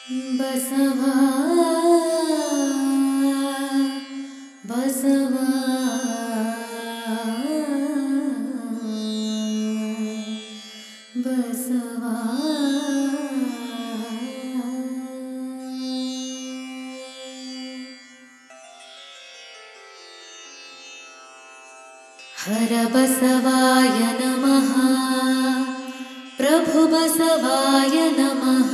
ಬಸವಾ ಬಸವಾ ಬಸವಾ ಹರ ಬಸವಾಯ ನಮಃ ಪ್ರಭು ಬಸವಾಯ ನಮಃ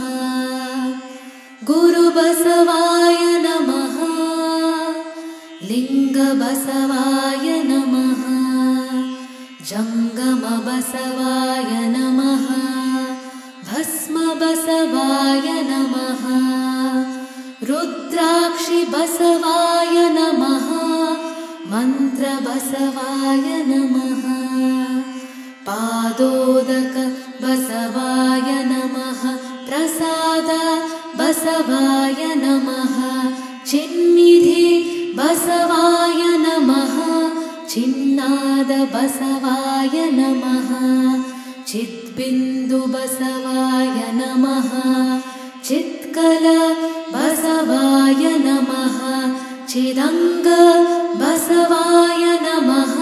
ಗುರು ಬಸವಾಯ ನಮಃ ಲಿಂಗ ಬಸವಾಯ ನಮಃ ಜಂಗಮ ಬಸವಾಯ ನಮಃ ಭಸ್ಮ ಬಸವಾಯ ನಮಃ ರುದ್ರಾಕ್ಷಿ ಬಸವಾಯ ನಮಃ ಮಂತ್ರ ಬಸವಾಯ ನಮಃ ಪಾದೋದಕ ಬಸವಾಯ ನಮಃ ಪ್ರಸಾದ ಬಸವಾಯ ನಮಃ ಚಿನ್ನಿಧಿ ಬಸವಾಯ ನಮಃ ಚಿನ್ನಾದ ಬಸವಾಯ ನಮಃ ಚಿದ್ಬಿಂದು ಬಸವಾಯ ನಮಃ ಚಿತ್ಕಲ ಬಸವಾಯ ನಮಃ ಚಿದಂಗ ಬಸವಾಯ ನಮಃ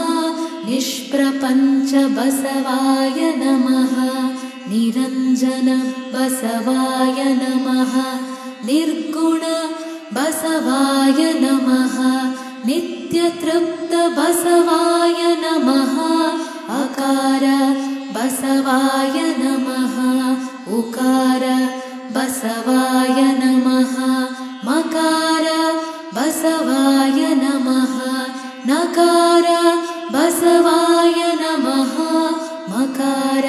ನಿಷ್ಪ್ರಪಂಚ ಬಸವಾಯ ನಮಃ ನಿರಂಜನ ಬಸವಾಯ ನಮಃ ನಿರ್ಗುಣ ಬಸವಾಯ ನಮಃ ನಿತ್ಯತೃಪ್ತ ಬಸವಾಯ ನಮಃ ಅಕಾರ ಬಸವಾಯ ನಮಃ ಉಕಾರ ಬಸವಾಯ ನಮಃ ಮಕಾರ ಬಸವಾಯ ನಮಃ ನಕಾರ ಬಸವಾಯ ನಮಃ ಮಕಾರ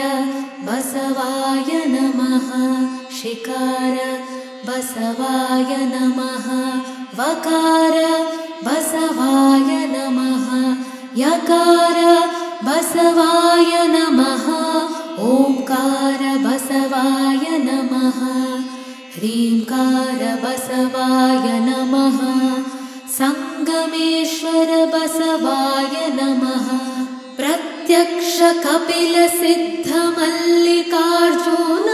ಬಸವಾಯ ನಮಃ ಶಿಕಾರ ಬಸವಾಯ ನಮಃ ವಕಾರ ಬಸವಾಯ ನಮಃ ಯಕಾರ ಬಸವಾಯ ನಮಃ ಓಂಕಾರ ಬಸವಾಯ ನಮಃ ಹ್ರೀಂಕಾರ ಬಸವಾಯ ನಮಃ ಸಂಗಮೇಶ್ವರ ಬಸವಾಯ ನಮಃ ಪ್ರತ್ಯಕ್ಷ ಕಪಿಲ ಸಿದ್ಧ ಮಲ್ಲಿಕಾರ್ಜುನ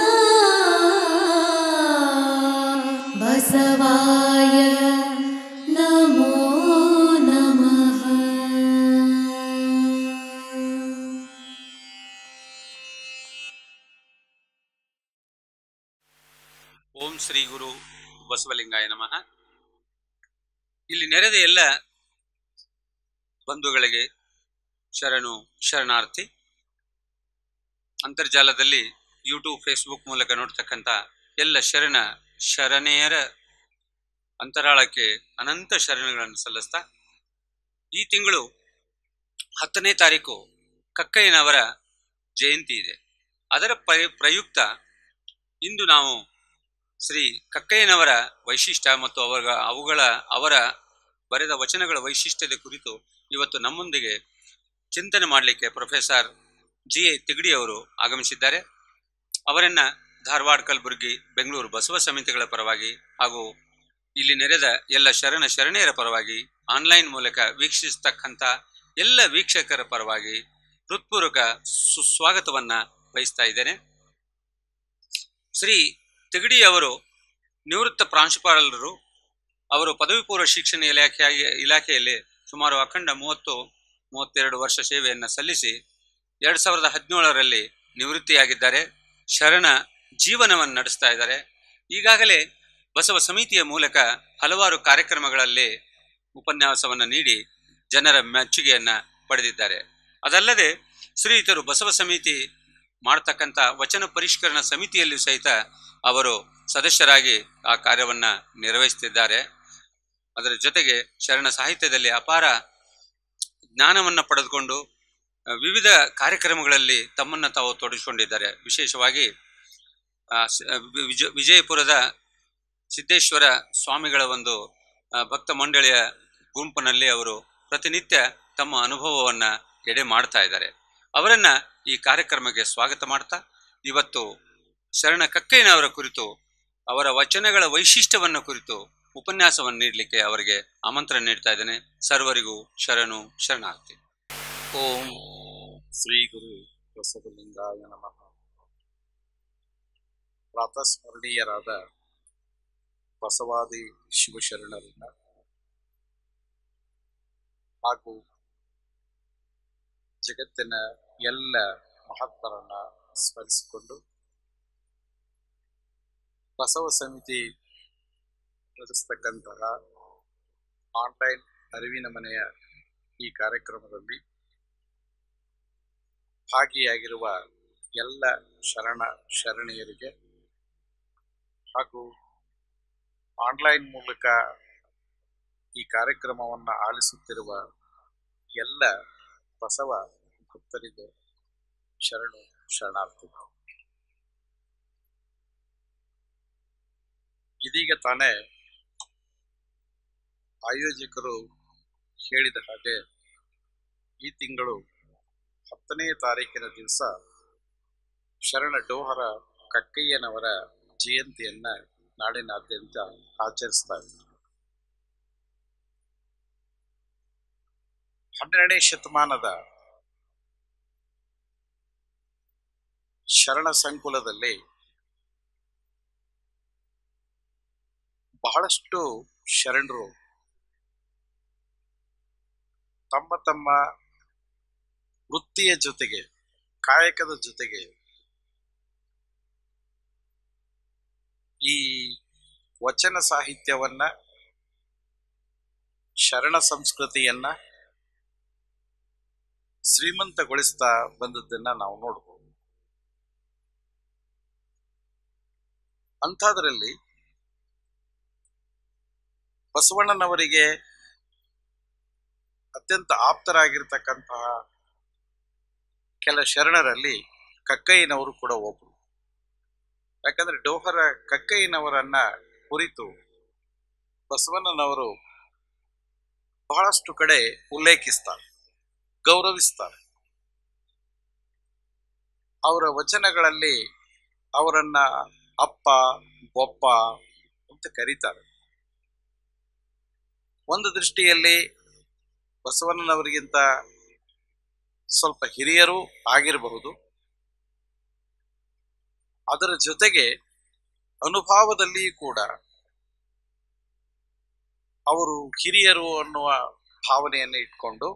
ಬಸವಾಯ ನಮೋ ನಮಃ. ಓಂ ಶ್ರೀ ಗುರು ಬಸವಲಿಂಗಾಯ ನಮಃ. ಇಲ್ಲಿ ನೆರೆದ ಎಲ್ಲ ಬಂಧುಗಳಿಗೆ ಶರಣು ಶರಣಾರ್ಥಿ. ಅಂತರ್ಜಾಲದಲ್ಲಿ ಯೂಟ್ಯೂಬ್ ಫೇಸ್ಬುಕ್ ಮೂಲಕ ನೋಡ್ತಕ್ಕಂಥ ಎಲ್ಲ ಶರಣೆಯರ ಅಂತರಾಳಕ್ಕೆ ಅನಂತ ಶರಣಗಳನ್ನು ಸಲ್ಲಿಸ್ತಾ, ಈ ತಿಂಗಳು 10ನೇ ತಾರೀಕು ಕಕ್ಕಯ್ಯನವರ ಜಯಂತಿ ಇದೆ. ಅದರ ಪ್ರಯುಕ್ತ ಇಂದು ನಾವು ಶ್ರೀ ಕಕ್ಕಯ್ಯನವರ ವೈಶಿಷ್ಟ್ಯ ಮತ್ತು ಅವರ ಬರೆದ ವಚನಗಳ ವೈಶಿಷ್ಟ್ಯದ ಕುರಿತು ಇವತ್ತು ನಮ್ಮೊಂದಿಗೆ ಚಿಂತನೆ ಮಾಡಲಿಕ್ಕೆ ಪ್ರೊಫೆಸರ್ ಜಿ.ಎ. ತಿಗಡಿ ಅವರು ಆಗಮಿಸಿದ್ದಾರೆ. ಅವರನ್ನು ಧಾರವಾಡ, ಕಲಬುರಗಿ, ಬೆಂಗಳೂರು ಬಸವ ಸಮಿತಿಗಳ ಪರವಾಗಿ ಹಾಗೂ ಇಲ್ಲಿ ನೆರೆದ ಎಲ್ಲ ಶರಣೆಯರ ಪರವಾಗಿ ಆನ್ಲೈನ್ ಮೂಲಕ ವೀಕ್ಷಿಸ್ತಕ್ಕಂಥ ಎಲ್ಲ ವೀಕ್ಷಕರ ಪರವಾಗಿ ಹೃತ್ಪೂರ್ವಕ ಸುಸ್ವಾಗತವನ್ನು ಬಯಸ್ತಾ ಇದ್ದೇನೆ. ಶ್ರೀ ತಿಗಡಿ ಅವರು ನಿವೃತ್ತ ಪ್ರಾಂಶುಪಾಲರು. ಅವರು ಪದವಿ ಪೂರ್ವ ಶಿಕ್ಷಣ ಇಲಾಖೆಯಲ್ಲಿ ಸುಮಾರು ಅಖಂಡ 30-32 ವರ್ಷ ಸೇವೆಯನ್ನು ಸಲ್ಲಿಸಿ 2017ರಲ್ಲಿ ನಿವೃತ್ತಿಯಾಗಿದ್ದಾರೆ. ಶರಣ ಜೀವನವನ್ನು ನಡೆಸ್ತಾ ಇದ್ದಾರೆ. ಈಗಾಗಲೇ ಬಸವ ಸಮಿತಿಯ ಮೂಲಕ ಹಲವಾರು ಕಾರ್ಯಕ್ರಮಗಳಲ್ಲಿ ಉಪನ್ಯಾಸವನ್ನು ನೀಡಿ ಜನರ ಮೆಚ್ಚುಗೆಯನ್ನು ಪಡೆದಿದ್ದಾರೆ. ಅದಲ್ಲದೆ ಶ್ರೀಯುತರು ಬಸವ ಸಮಿತಿ ಮಾಡ್ತಕ್ಕಂಥ ವಚನ ಪರಿಷ್ಕರಣ ಸಮಿತಿಯಲ್ಲೂ ಸಹಿತ ಅವರು ಸದಸ್ಯರಾಗಿ ಆ ಕಾರ್ಯವನ್ನು ನಿರ್ವಹಿಸುತ್ತಿದ್ದಾರೆ. ಅದರ ಜೊತೆಗೆ ಶರಣ ಸಾಹಿತ್ಯದಲ್ಲಿ ಅಪಾರ ಜ್ಞಾನವನ್ನು ಪಡೆದುಕೊಂಡು ವಿವಿಧ ಕಾರ್ಯಕ್ರಮಗಳಲ್ಲಿ ತಮ್ಮನ್ನು ತಾವು ತೊಡಗಿಸಿಕೊಂಡಿದ್ದಾರೆ. ವಿಶೇಷವಾಗಿ ವಿಜಯಪುರದ ಸಿದ್ದೇಶ್ವರ ಸ್ವಾಮಿಗಳ ಒಂದು ಭಕ್ತ ಮಂಡಳಿಯ ಗುಂಪಿನಲ್ಲಿ ಅವರು ಪ್ರತಿನಿತ್ಯ ತಮ್ಮ ಅನುಭವವನ್ನು ಎಡೆ ಮಾಡ್ತಾ ಇದ್ದಾರೆ. ಅವರನ್ನು ಈ ಕಾರ್ಯಕ್ರಮಕ್ಕೆ ಸ್ವಾಗತ ಮಾಡ್ತಾ, ಇವತ್ತು ಶರಣ ಕಕ್ಕಯ್ಯನವರ ಕುರಿತು, ಅವರ ವಚನಗಳ ವೈಶಿಷ್ಟ್ಯವನ್ನು ಕುರಿತು ಉಪನ್ಯಾಸವನ್ನು ನೀಡಲಿಕ್ಕೆ ಅವರಿಗೆ ಆಮಂತ್ರಣ ನೀಡ್ತಾ ಇದ್ದೇನೆ. ಸರ್ವರಿಗೂ ಶರಣು ಶರಣಾರ್ಥಿ. ಓಂ ಶ್ರೀ ಗುರು ಬಸವಲಿಂಗಾಯ ನಮಃ. ಪ್ರಾತಸ್ಮರಣೀಯರಾದ ಬಸವಾದಿ ಶಿವಶರಣರನ್ನ ಹಾಗೂ ಜಗತ್ತಿನ ಎಲ್ಲ ಮಹಾತ್ಮರನ್ನ ಸ್ಮರಿಸಿಕೊಂಡು ಬಸವ ಸಮಿತಿ ನಡೆಸ್ತಕ್ಕಂತಹ ಆನ್ಲೈನ್ ಅರಿವಿನ ಮನೆಯ ಈ ಕಾರ್ಯಕ್ರಮದಲ್ಲಿ ಭಾಗಿಯಾಗಿರುವ ಎಲ್ಲ ಶರಣ ಶರಣೆಯರಿಗೆ ಹಾಗೂ ಆನ್ಲೈನ್ ಮೂಲಕ ಈ ಕಾರ್ಯಕ್ರಮವನ್ನು ಆಲಿಸುತ್ತಿರುವ ಎಲ್ಲ ಬಸವ ಭಕ್ತರಿಗೆ ಶರಣು ಶರಣಾರ್ಥಿ. ಇದೀಗ ತಾನೇ ಆಯೋಜಕರು ಹೇಳಿದ ಹಾಗೆ ಈ ತಿಂಗಳು 10ನೇ ತಾರೀಕಿನ ದಿವಸ ಶರಣ ಡೋಹರ ಕಕ್ಕಯ್ಯನವರ ಜಯಂತಿಯನ್ನ ನಾಡಿನಾದ್ಯಂತ ಆಚರಿಸ್ತಾ ಇದ್ದಾರೆ. 12ನೇ ಶತಮಾನದ ಶರಣ ಸಂಕುಲದಲ್ಲಿ ಬಹಳಷ್ಟು ಶರಣರು ತಮ್ಮ ತಮ್ಮ ವೃತ್ತಿಯ ಜೊತೆಗೆ ಕಾಯಕದ ಜೊತೆಗೆ ಈ ವಚನ ಸಾಹಿತ್ಯವನ್ನ ಶರಣ ಸಂಸ್ಕೃತಿಯನ್ನ ಶ್ರೀಮಂತಗೊಳಿಸ್ತಾ ಬಂದದ್ದನ್ನ ನಾವು ನೋಡಬಹುದು. ಅಂಥದ್ರಲ್ಲಿ ಬಸವಣ್ಣನವರಿಗೆ ಅತ್ಯಂತ ಆಪ್ತರಾಗಿರ್ತಕ್ಕಂತಹ ಕೆಲ ಶರಣರಲ್ಲಿ ಕಕ್ಕಯ್ಯನವರು ಕೂಡ ಒಬ್ಬರು. ಯಾಕಂದ್ರೆ ಡೋಹರ ಕಕ್ಕಯ್ಯನವರನ್ನ ಕುರಿತು ಬಸವಣ್ಣನವರು ಬಹಳಷ್ಟು ಕಡೆ ಉಲ್ಲೇಖಿಸ್ತಾರೆ, ಗೌರವಿಸ್ತಾರೆ. ಅವರ ವಚನಗಳಲ್ಲಿ ಅವರನ್ನ ಅಪ್ಪ ಬೊಪ್ಪ ಅಂತ ಕರೀತಾರೆ. ಒಂದು ದೃಷ್ಟಿಯಲ್ಲಿ ಬಸವಣ್ಣನವರಿಗಿಂತ ಸ್ವಲ್ಪ ಹಿರಿಯರು ಆಗಿರಬಹುದು. ಅದರ ಜೊತೆಗೆ ಅನುಭವದಲ್ಲಿ ಕೂಡ ಅವರು ಹಿರಿಯರು ಅನ್ನುವ ಭಾವನೆಯನ್ನು ಇಟ್ಕೊಂಡು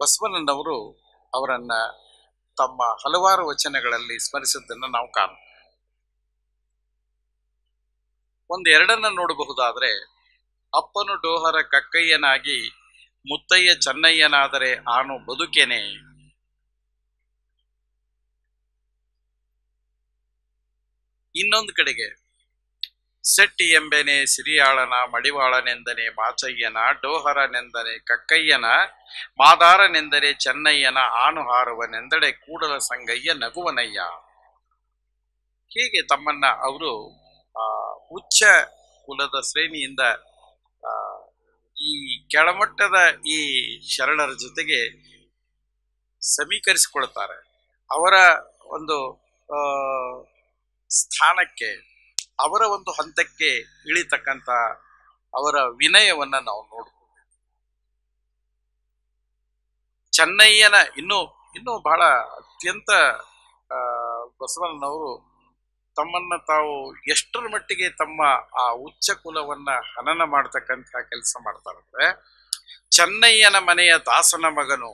ಬಸವಣ್ಣನವರು ಅವರನ್ನ ತಮ್ಮ ಹಲವಾರು ವಚನಗಳಲ್ಲಿ ಸ್ಮರಿಸಿದ್ದನ್ನು ನಾವು ಕಾಣುತ್ತೇವೆ. ಒಂದೆರಡನ್ನ ನೋಡಬಹುದಾದ್ರೆ, ಅಪ್ಪನು ಡೋಹರ ಕಕ್ಕಯ್ಯನಾಗಿ ಮುತ್ತಯ್ಯ ಚೆನ್ನಯ್ಯನಾದರೆ ಆನು ಬದುಕೆನೆ. ಇನ್ನೊಂದು ಕಡೆಗೆ ಸೆಟ್ಟಿ ಎಂಬೆನೆ ಸಿರಿಯಾಳನ ಮಡಿವಾಳನೆಂದನೆ ಮಾಚಯ್ಯನ, ಡೋಹರನೆಂದನೆ ಕಕ್ಕಯ್ಯನ, ಮಾದಾರನೆಂದರೆ ಚೆನ್ನಯ್ಯನ, ಆನು ಹಾರುವನೆಂದಡೆ ಕೂಡಲ ಸಂಗಯ್ಯ ನಗುವನಯ್ಯ. ಹೀಗೆ ತಮ್ಮನ್ನ ಅವರು ಉಚ್ಚ ಕುಲದ ಶ್ರೇಣಿಯಿಂದ ಈ ಕೆಳಮಟ್ಟದ ಈ ಶರಣರ ಜೊತೆಗೆ ಸಮೀಕರಿಸಿಕೊಳ್ತಾರೆ. ಅವರ ಒಂದು ಸ್ಥಾನಕ್ಕೆ, ಅವರ ಒಂದು ಹಂತಕ್ಕೆ ಇಳಿತಕ್ಕಂತ ಅವರ ವಿನಯವನ್ನ ನಾವು ನೋಡ್ಬೋದು. ಚೆನ್ನಯ್ಯನ ಇನ್ನೂ ಬಹಳ ಅತ್ಯಂತ ಬಸವಣ್ಣನವರು ತಮ್ಮನ್ನ ತಾವು ಎಷ್ಟರ ಮಟ್ಟಿಗೆ ತಮ್ಮ ಆ ಉಚ್ಚ ಕುಲವನ್ನ ಹನನ ಮಾಡ್ತಕ್ಕಂತಹ ಕೆಲಸ ಮಾಡ್ತಾರಂದ್ರೆ, ಚೆನ್ನಯ್ಯನ ಮನೆಯ ದಾಸನ ಮಗನು,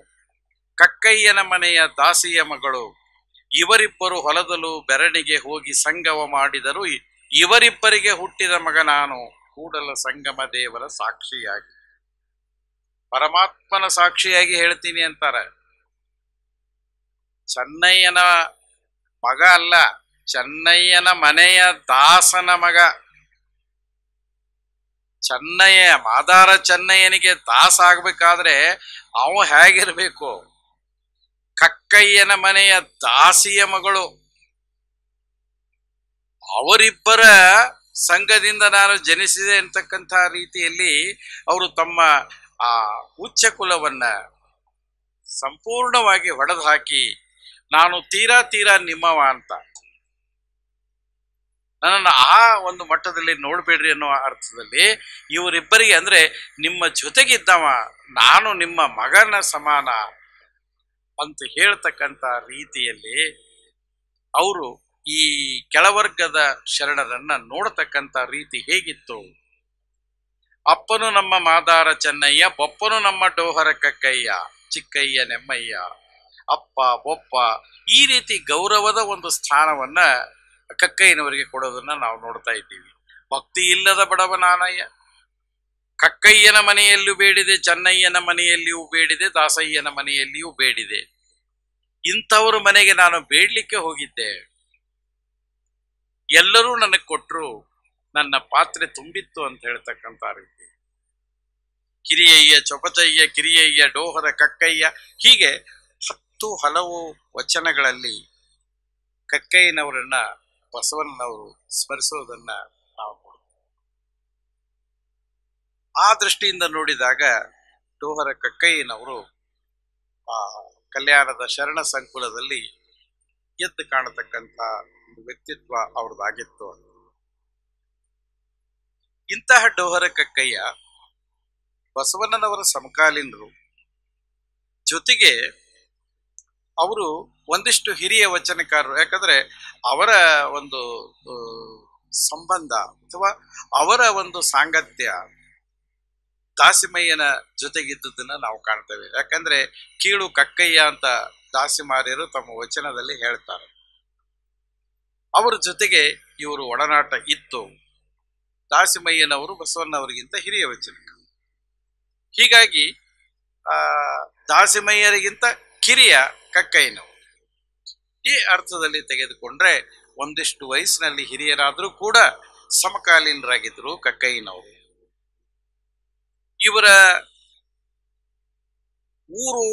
ಕಕ್ಕಯ್ಯನ ಮನೆಯ ದಾಸಿಯ ಮಗಳು, ಇವರಿಬ್ಬರು ಹೊಲದಲು ಬೆರಣಿಗೆ ಹೋಗಿ ಸಂಗಮ ಮಾಡಿದರು, ಇವರಿಬ್ಬರಿಗೆ ಹುಟ್ಟಿದ ಮಗ ನಾನು, ಕೂಡಲ ಸಂಗಮ ದೇವರ ಸಾಕ್ಷಿಯಾಗಿ, ಪರಮಾತ್ಮನ ಸಾಕ್ಷಿಯಾಗಿ ಹೇಳ್ತೀನಿ ಅಂತಾರೆ. ಚೆನ್ನಯ್ಯನ ಮಗ ಅಲ್ಲ, ಚೆನ್ನಯ್ಯನ ಮನೆಯ ದಾಸನ ಮಗ. ಚೆನ್ನಯ್ಯ, ಮಾದಾರ ಚೆನ್ನಯ್ಯನಿಗೆ ದಾಸ ಆಗ್ಬೇಕಾದ್ರೆ ಅವ ಹೇಗಿರ್ಬೇಕು? ಕಕ್ಕಯ್ಯನ ಮನೆಯ ದಾಸಿಯ ಮಗಳು. ಅವರಿಬ್ಬರ ಸಂಘದಿಂದ ನಾನು ಜನಿಸಿದೆ ಅಂತಕ್ಕಂಥ ರೀತಿಯಲ್ಲಿ ಅವರು ತಮ್ಮ ಆ ಉಚ್ಚ ಕುಲವನ್ನ ಸಂಪೂರ್ಣವಾಗಿ ಹೊಡೆದು ಹಾಕಿ, ನಾನು ತೀರಾ ನಿಮ್ಮವ ಅಂತ, ನನ್ನನ್ನು ಆ ಒಂದು ಮಟ್ಟದಲ್ಲಿ ನೋಡ್ಬೇಡ್ರಿ ಅನ್ನೋ ಅರ್ಥದಲ್ಲಿ ಇವರಿಬ್ಬರಿಗೆ, ಅಂದ್ರೆ ನಿಮ್ಮ ಜೊತೆಗಿದ್ದವ ನಾನು ನಿಮ್ಮ ಮಗನ ಸಮಾನ ಅಂತ ಹೇಳ್ತಕ್ಕಂಥ ರೀತಿಯಲ್ಲಿ ಅವರು ಈ ಕೆಳವರ್ಗದ ಶರಣರನ್ನ ನೋಡತಕ್ಕಂಥ ರೀತಿ ಹೇಗಿತ್ತು? ಅಪ್ಪನು ನಮ್ಮ ಮಾದಾರ ಚೆನ್ನಯ್ಯ, ಪಪ್ಪನು ನಮ್ಮ ಡೋಹರ ಕಕ್ಕಯ್ಯ, ಚಿಕ್ಕಯ್ಯ ನೆಮ್ಮಯ್ಯ, ಅಪ್ಪ ಬೊಪ್ಪ, ಈ ರೀತಿ ಗೌರವದ ಒಂದು ಸ್ಥಾನವನ್ನ ಕಕ್ಕಯ್ಯನವರಿಗೆ ಕೊಡೋದನ್ನ ನಾವು ನೋಡ್ತಾ ಇದ್ದೀವಿ. ಭಕ್ತಿ ಇಲ್ಲದ ಬಡವ ನಾನಯ್ಯ, ಕಕ್ಕಯ್ಯನ ಮನೆಯಲ್ಲಿಯೂ ಬೇಡಿದೆ, ಚೆನ್ನಯ್ಯನ ಮನೆಯಲ್ಲಿಯೂ ಬೇಡಿದೆ, ದಾಸಯ್ಯನ ಮನೆಯಲ್ಲಿಯೂ ಬೇಡಿದೆ. ಇಂಥವ್ರ ಮನೆಗೆ ನಾನು ಬೇಡ್ಲಿಕ್ಕೆ ಹೋಗಿದ್ದೆ, ಎಲ್ಲರೂ ನನಗೆ ಕೊಟ್ಟರು, ನನ್ನ ಪಾತ್ರೆ ತುಂಬಿತ್ತು ಅಂತ ಹೇಳ್ತಕ್ಕಂಥ ರೀತಿ. ಕಿರಿಯಯ್ಯ ಚೊಪಚಯ್ಯ, ಕಿರಿಯಯ್ಯ ಡೋಹರ ಕಕ್ಕಯ್ಯ, ಹೀಗೆ 10 ಹಲವು ವಚನಗಳಲ್ಲಿ ಕಕ್ಕಯ್ಯನವರನ್ನ ಬಸವಣ್ಣನವರು ಸ್ಮರಿಸೋದನ್ನ ನಾವು ನೋಡ್ತೀವಿ. ಆ ದೃಷ್ಟಿಯಿಂದ ನೋಡಿದಾಗ ಡೋಹರ ಕಕ್ಕಯ್ಯನವರು ಆ ಕಲ್ಯಾಣದ ಶರಣ ಸಂಕುಲದಲ್ಲಿ ಎದ್ದು ಕಾಣತಕ್ಕಂಥ ಒಂದು ವ್ಯಕ್ತಿತ್ವ ಅವ್ರದ್ದಾಗಿತ್ತು. ಇಂತಹ ಡೋಹರ ಕಕ್ಕಯ್ಯ ಬಸವಣ್ಣನವರ ಸಮಕಾಲೀನರು, ಜೊತೆಗೆ ಅವರು ಒಂದಿಷ್ಟು ಹಿರಿಯ ವಚನಕಾರರು. ಯಾಕಂದ್ರೆ ಅವರ ಒಂದು ಸಂಬಂಧ ಅಥವಾ ಅವರ ಒಂದು ಸಾಂಗತ್ಯ ದಾಸಿಮಯ್ಯನ ಜೊತೆಗಿದ್ದುದನ್ನ ನಾವು ಕಾಣ್ತೇವೆ. ಯಾಕಂದ್ರೆ ಕೀಳು ಕಕ್ಕಯ್ಯ ಅಂತ ದಾಸಿಮಾರ್ಯರು ತಮ್ಮ ವಚನದಲ್ಲಿ ಹೇಳ್ತಾರೆ. ಅವರ ಜೊತೆಗೆ ಇವರು ಒಡನಾಟ ಇತ್ತು. ದಾಸಿಮಯ್ಯನವರು ಬಸವಣ್ಣವರಿಗಿಂತ ಹಿರಿಯ ವಚನಕ. ಹೀಗಾಗಿ ದಾಸಿಮಯ್ಯರಿಗಿಂತ ಕಿರಿಯ ಕಕ್ಕಯ್ಯನವರು. ಈ ಅರ್ಥದಲ್ಲಿ ತೆಗೆದುಕೊಂಡ್ರೆ ಒಂದಿಷ್ಟು ವಯಸ್ಸಿನಲ್ಲಿ ಹಿರಿಯರಾದರೂ ಕೂಡ ಸಮಕಾಲೀನರಾಗಿದ್ದರು ಕಕ್ಕಯ್ಯನವರು. ಇವರ ಊರು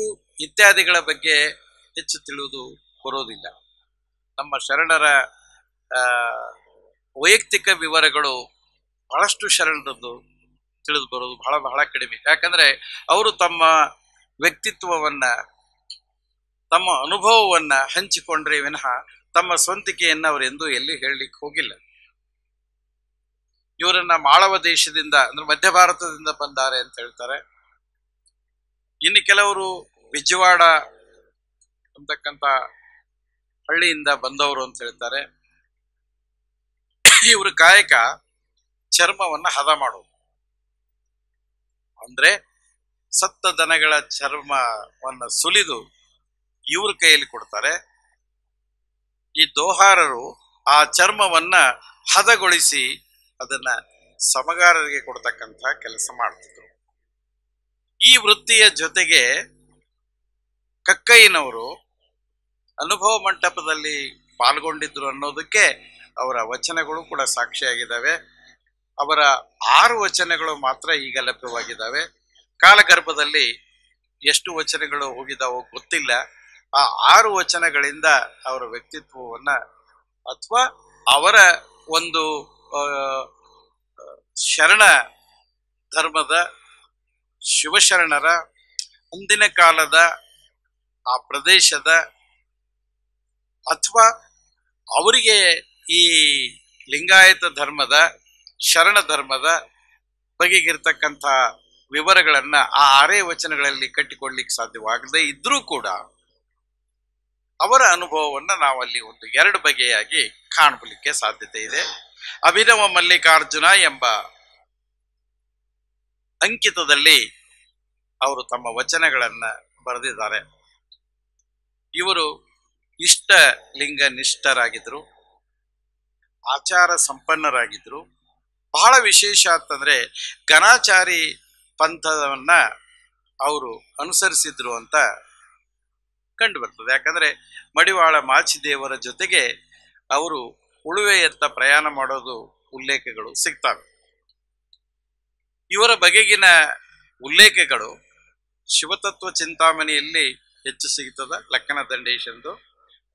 ಇತ್ಯಾದಿಗಳ ಬಗ್ಗೆ ಹೆಚ್ಚು ತಿಳಿದು ಬರೋದಿಲ್ಲ. ನಮ್ಮ ಶರಣರ ವೈಯಕ್ತಿಕ ವಿವರಗಳು ಬಹಳಷ್ಟು ಶರಣರದ್ದು ತಿಳಿದು ಬರೋದು ಬಹಳ ಬಹಳ ಕಡಿಮೆ. ಯಾಕಂದ್ರೆ ಅವರು ತಮ್ಮ ವ್ಯಕ್ತಿತ್ವವನ್ನ, ತಮ್ಮ ಅನುಭವವನ್ನ ಹಂಚಿಕೊಂಡ್ರೆ ವಿನಃ ತಮ್ಮ ಸ್ವಂತಿಕೆಯನ್ನ ಅವರೆಂದೂ ಎಲ್ಲಿ ಹೇಳಲಿಕ್ಕೆ ಹೋಗಿಲ್ಲ. ಇವರನ್ನ ಮಾಳವ ದೇಶದಿಂದ ಅಂದ್ರೆ ಮಧ್ಯ ಭಾರತದಿಂದ ಬಂದಾರೆ ಅಂತ ಹೇಳ್ತಾರೆ. ಇನ್ನು ಕೆಲವರು ಬಿಜ್ವಾಡ ಅಂತಕ್ಕಂಥ ಹಳ್ಳಿಯಿಂದ ಬಂದವರು ಅಂತ ಹೇಳ್ತಾರೆ. ಇವ್ರ ಕಾಯಕ ಚರ್ಮವನ್ನ ಹದ ಮಾಡೋದು. ಅಂದ್ರೆ ಸತ್ತ ದನಗಳ ಚರ್ಮವನ್ನ ಸುಲಿದು ಇವ್ರ ಕೈಯಲ್ಲಿ ಕೊಡ್ತಾರೆ. ಈ ದೋಹಾರರು ಆ ಚರ್ಮವನ್ನ ಹದಗೊಳಿಸಿ ಅದನ್ನ ಸಮಗಾರರಿಗೆ ಕೊಡ್ತಕ್ಕಂಥ ಕೆಲಸ ಮಾಡ್ತಿದ್ರು. ಈ ವೃತ್ತಿಯ ಜೊತೆಗೆ ಕಕ್ಕಯ್ಯನವರು ಅನುಭವ ಮಂಟಪದಲ್ಲಿ ಪಾಲ್ಗೊಂಡಿದ್ರು ಅನ್ನೋದಕ್ಕೆ ಅವರ ವಚನಗಳು ಕೂಡ ಸಾಕ್ಷಿಯಾಗಿದ್ದಾವೆ. ಅವರ 6 ವಚನಗಳು ಮಾತ್ರ ಈಗ ಲಭ್ಯವಾಗಿದ್ದಾವೆ. ಕಾಲಗರ್ಭದಲ್ಲಿ ಎಷ್ಟು ವಚನಗಳು ಹೋಗಿದ್ದಾವೋ ಗೊತ್ತಿಲ್ಲ. ಆ 6 ವಚನಗಳಿಂದ ಅವರ ವ್ಯಕ್ತಿತ್ವವನ್ನ ಅಥವಾ ಅವರ ಒಂದು ಶರಣ ಧರ್ಮದ ಶಿವಶರಣರ ಅಂದಿನ ಕಾಲದ ಆ ಪ್ರದೇಶದ ಅಥವಾ ಅವರಿಗೆ ಈ ಲಿಂಗಾಯತ ಧರ್ಮದ ಶರಣ ಧರ್ಮದ ಬಗೆಗಿರ್ತಕ್ಕಂಥ ವಿವರಗಳನ್ನ ಆ 6 ವಚನಗಳಲ್ಲಿ ಕಟ್ಟಿಕೊಳ್ಳಿಕ್ಕೆ ಸಾಧ್ಯವಾಗದೇ ಇದ್ರೂ ಕೂಡ ಅವರ ಅನುಭವವನ್ನ ನಾವಲ್ಲಿ ಒಂದು 2 ಬಗೆಯಾಗಿ ಕಾಣಲಿಕ್ಕೆ ಸಾಧ್ಯತೆ ಇದೆ. ಅಭಿನವ ಮಲ್ಲಿಕಾರ್ಜುನ ಎಂಬ ಅಂಕಿತದಲ್ಲಿ ಅವರು ತಮ್ಮ ವಚನಗಳನ್ನ ಬರೆದಿದ್ದಾರೆ. ಇವರು ಇಷ್ಟ ಲಿಂಗ ನಿಷ್ಠರಾಗಿದ್ರು, ಆಚಾರ ಸಂಪನ್ನರಾಗಿದ್ರು. ಬಹಳ ವಿಶೇಷ ಅಂತಂದ್ರೆ ಘನಾಚಾರಿ ಪಂಥವನ್ನ ಅವರು ಅನುಸರಿಸಿದ್ರು ಅಂತ ಕಂಡು ಬರ್ತದೆ. ಯಾಕಂದ್ರೆ ಮಡಿವಾಳ ಮಾಚಿದೇವರ ಜೊತೆಗೆ ಅವರು ಉಳುವೆಯತ್ತ ಪ್ರಯಾಣ ಮಾಡೋದು ಉಲ್ಲೇಖಗಳು ಸಿಗ್ತವೆ. ಇವರ ಬಗೆಗಿನ ಉಲ್ಲೇಖಗಳು ಶಿವತತ್ವ ಚಿಂತಾಮಣಿಯಲ್ಲಿ ಹೆಚ್ಚು ಸಿಗುತ್ತದ, ಲಕ್ಕನ ದಂಡೇಶಂದು,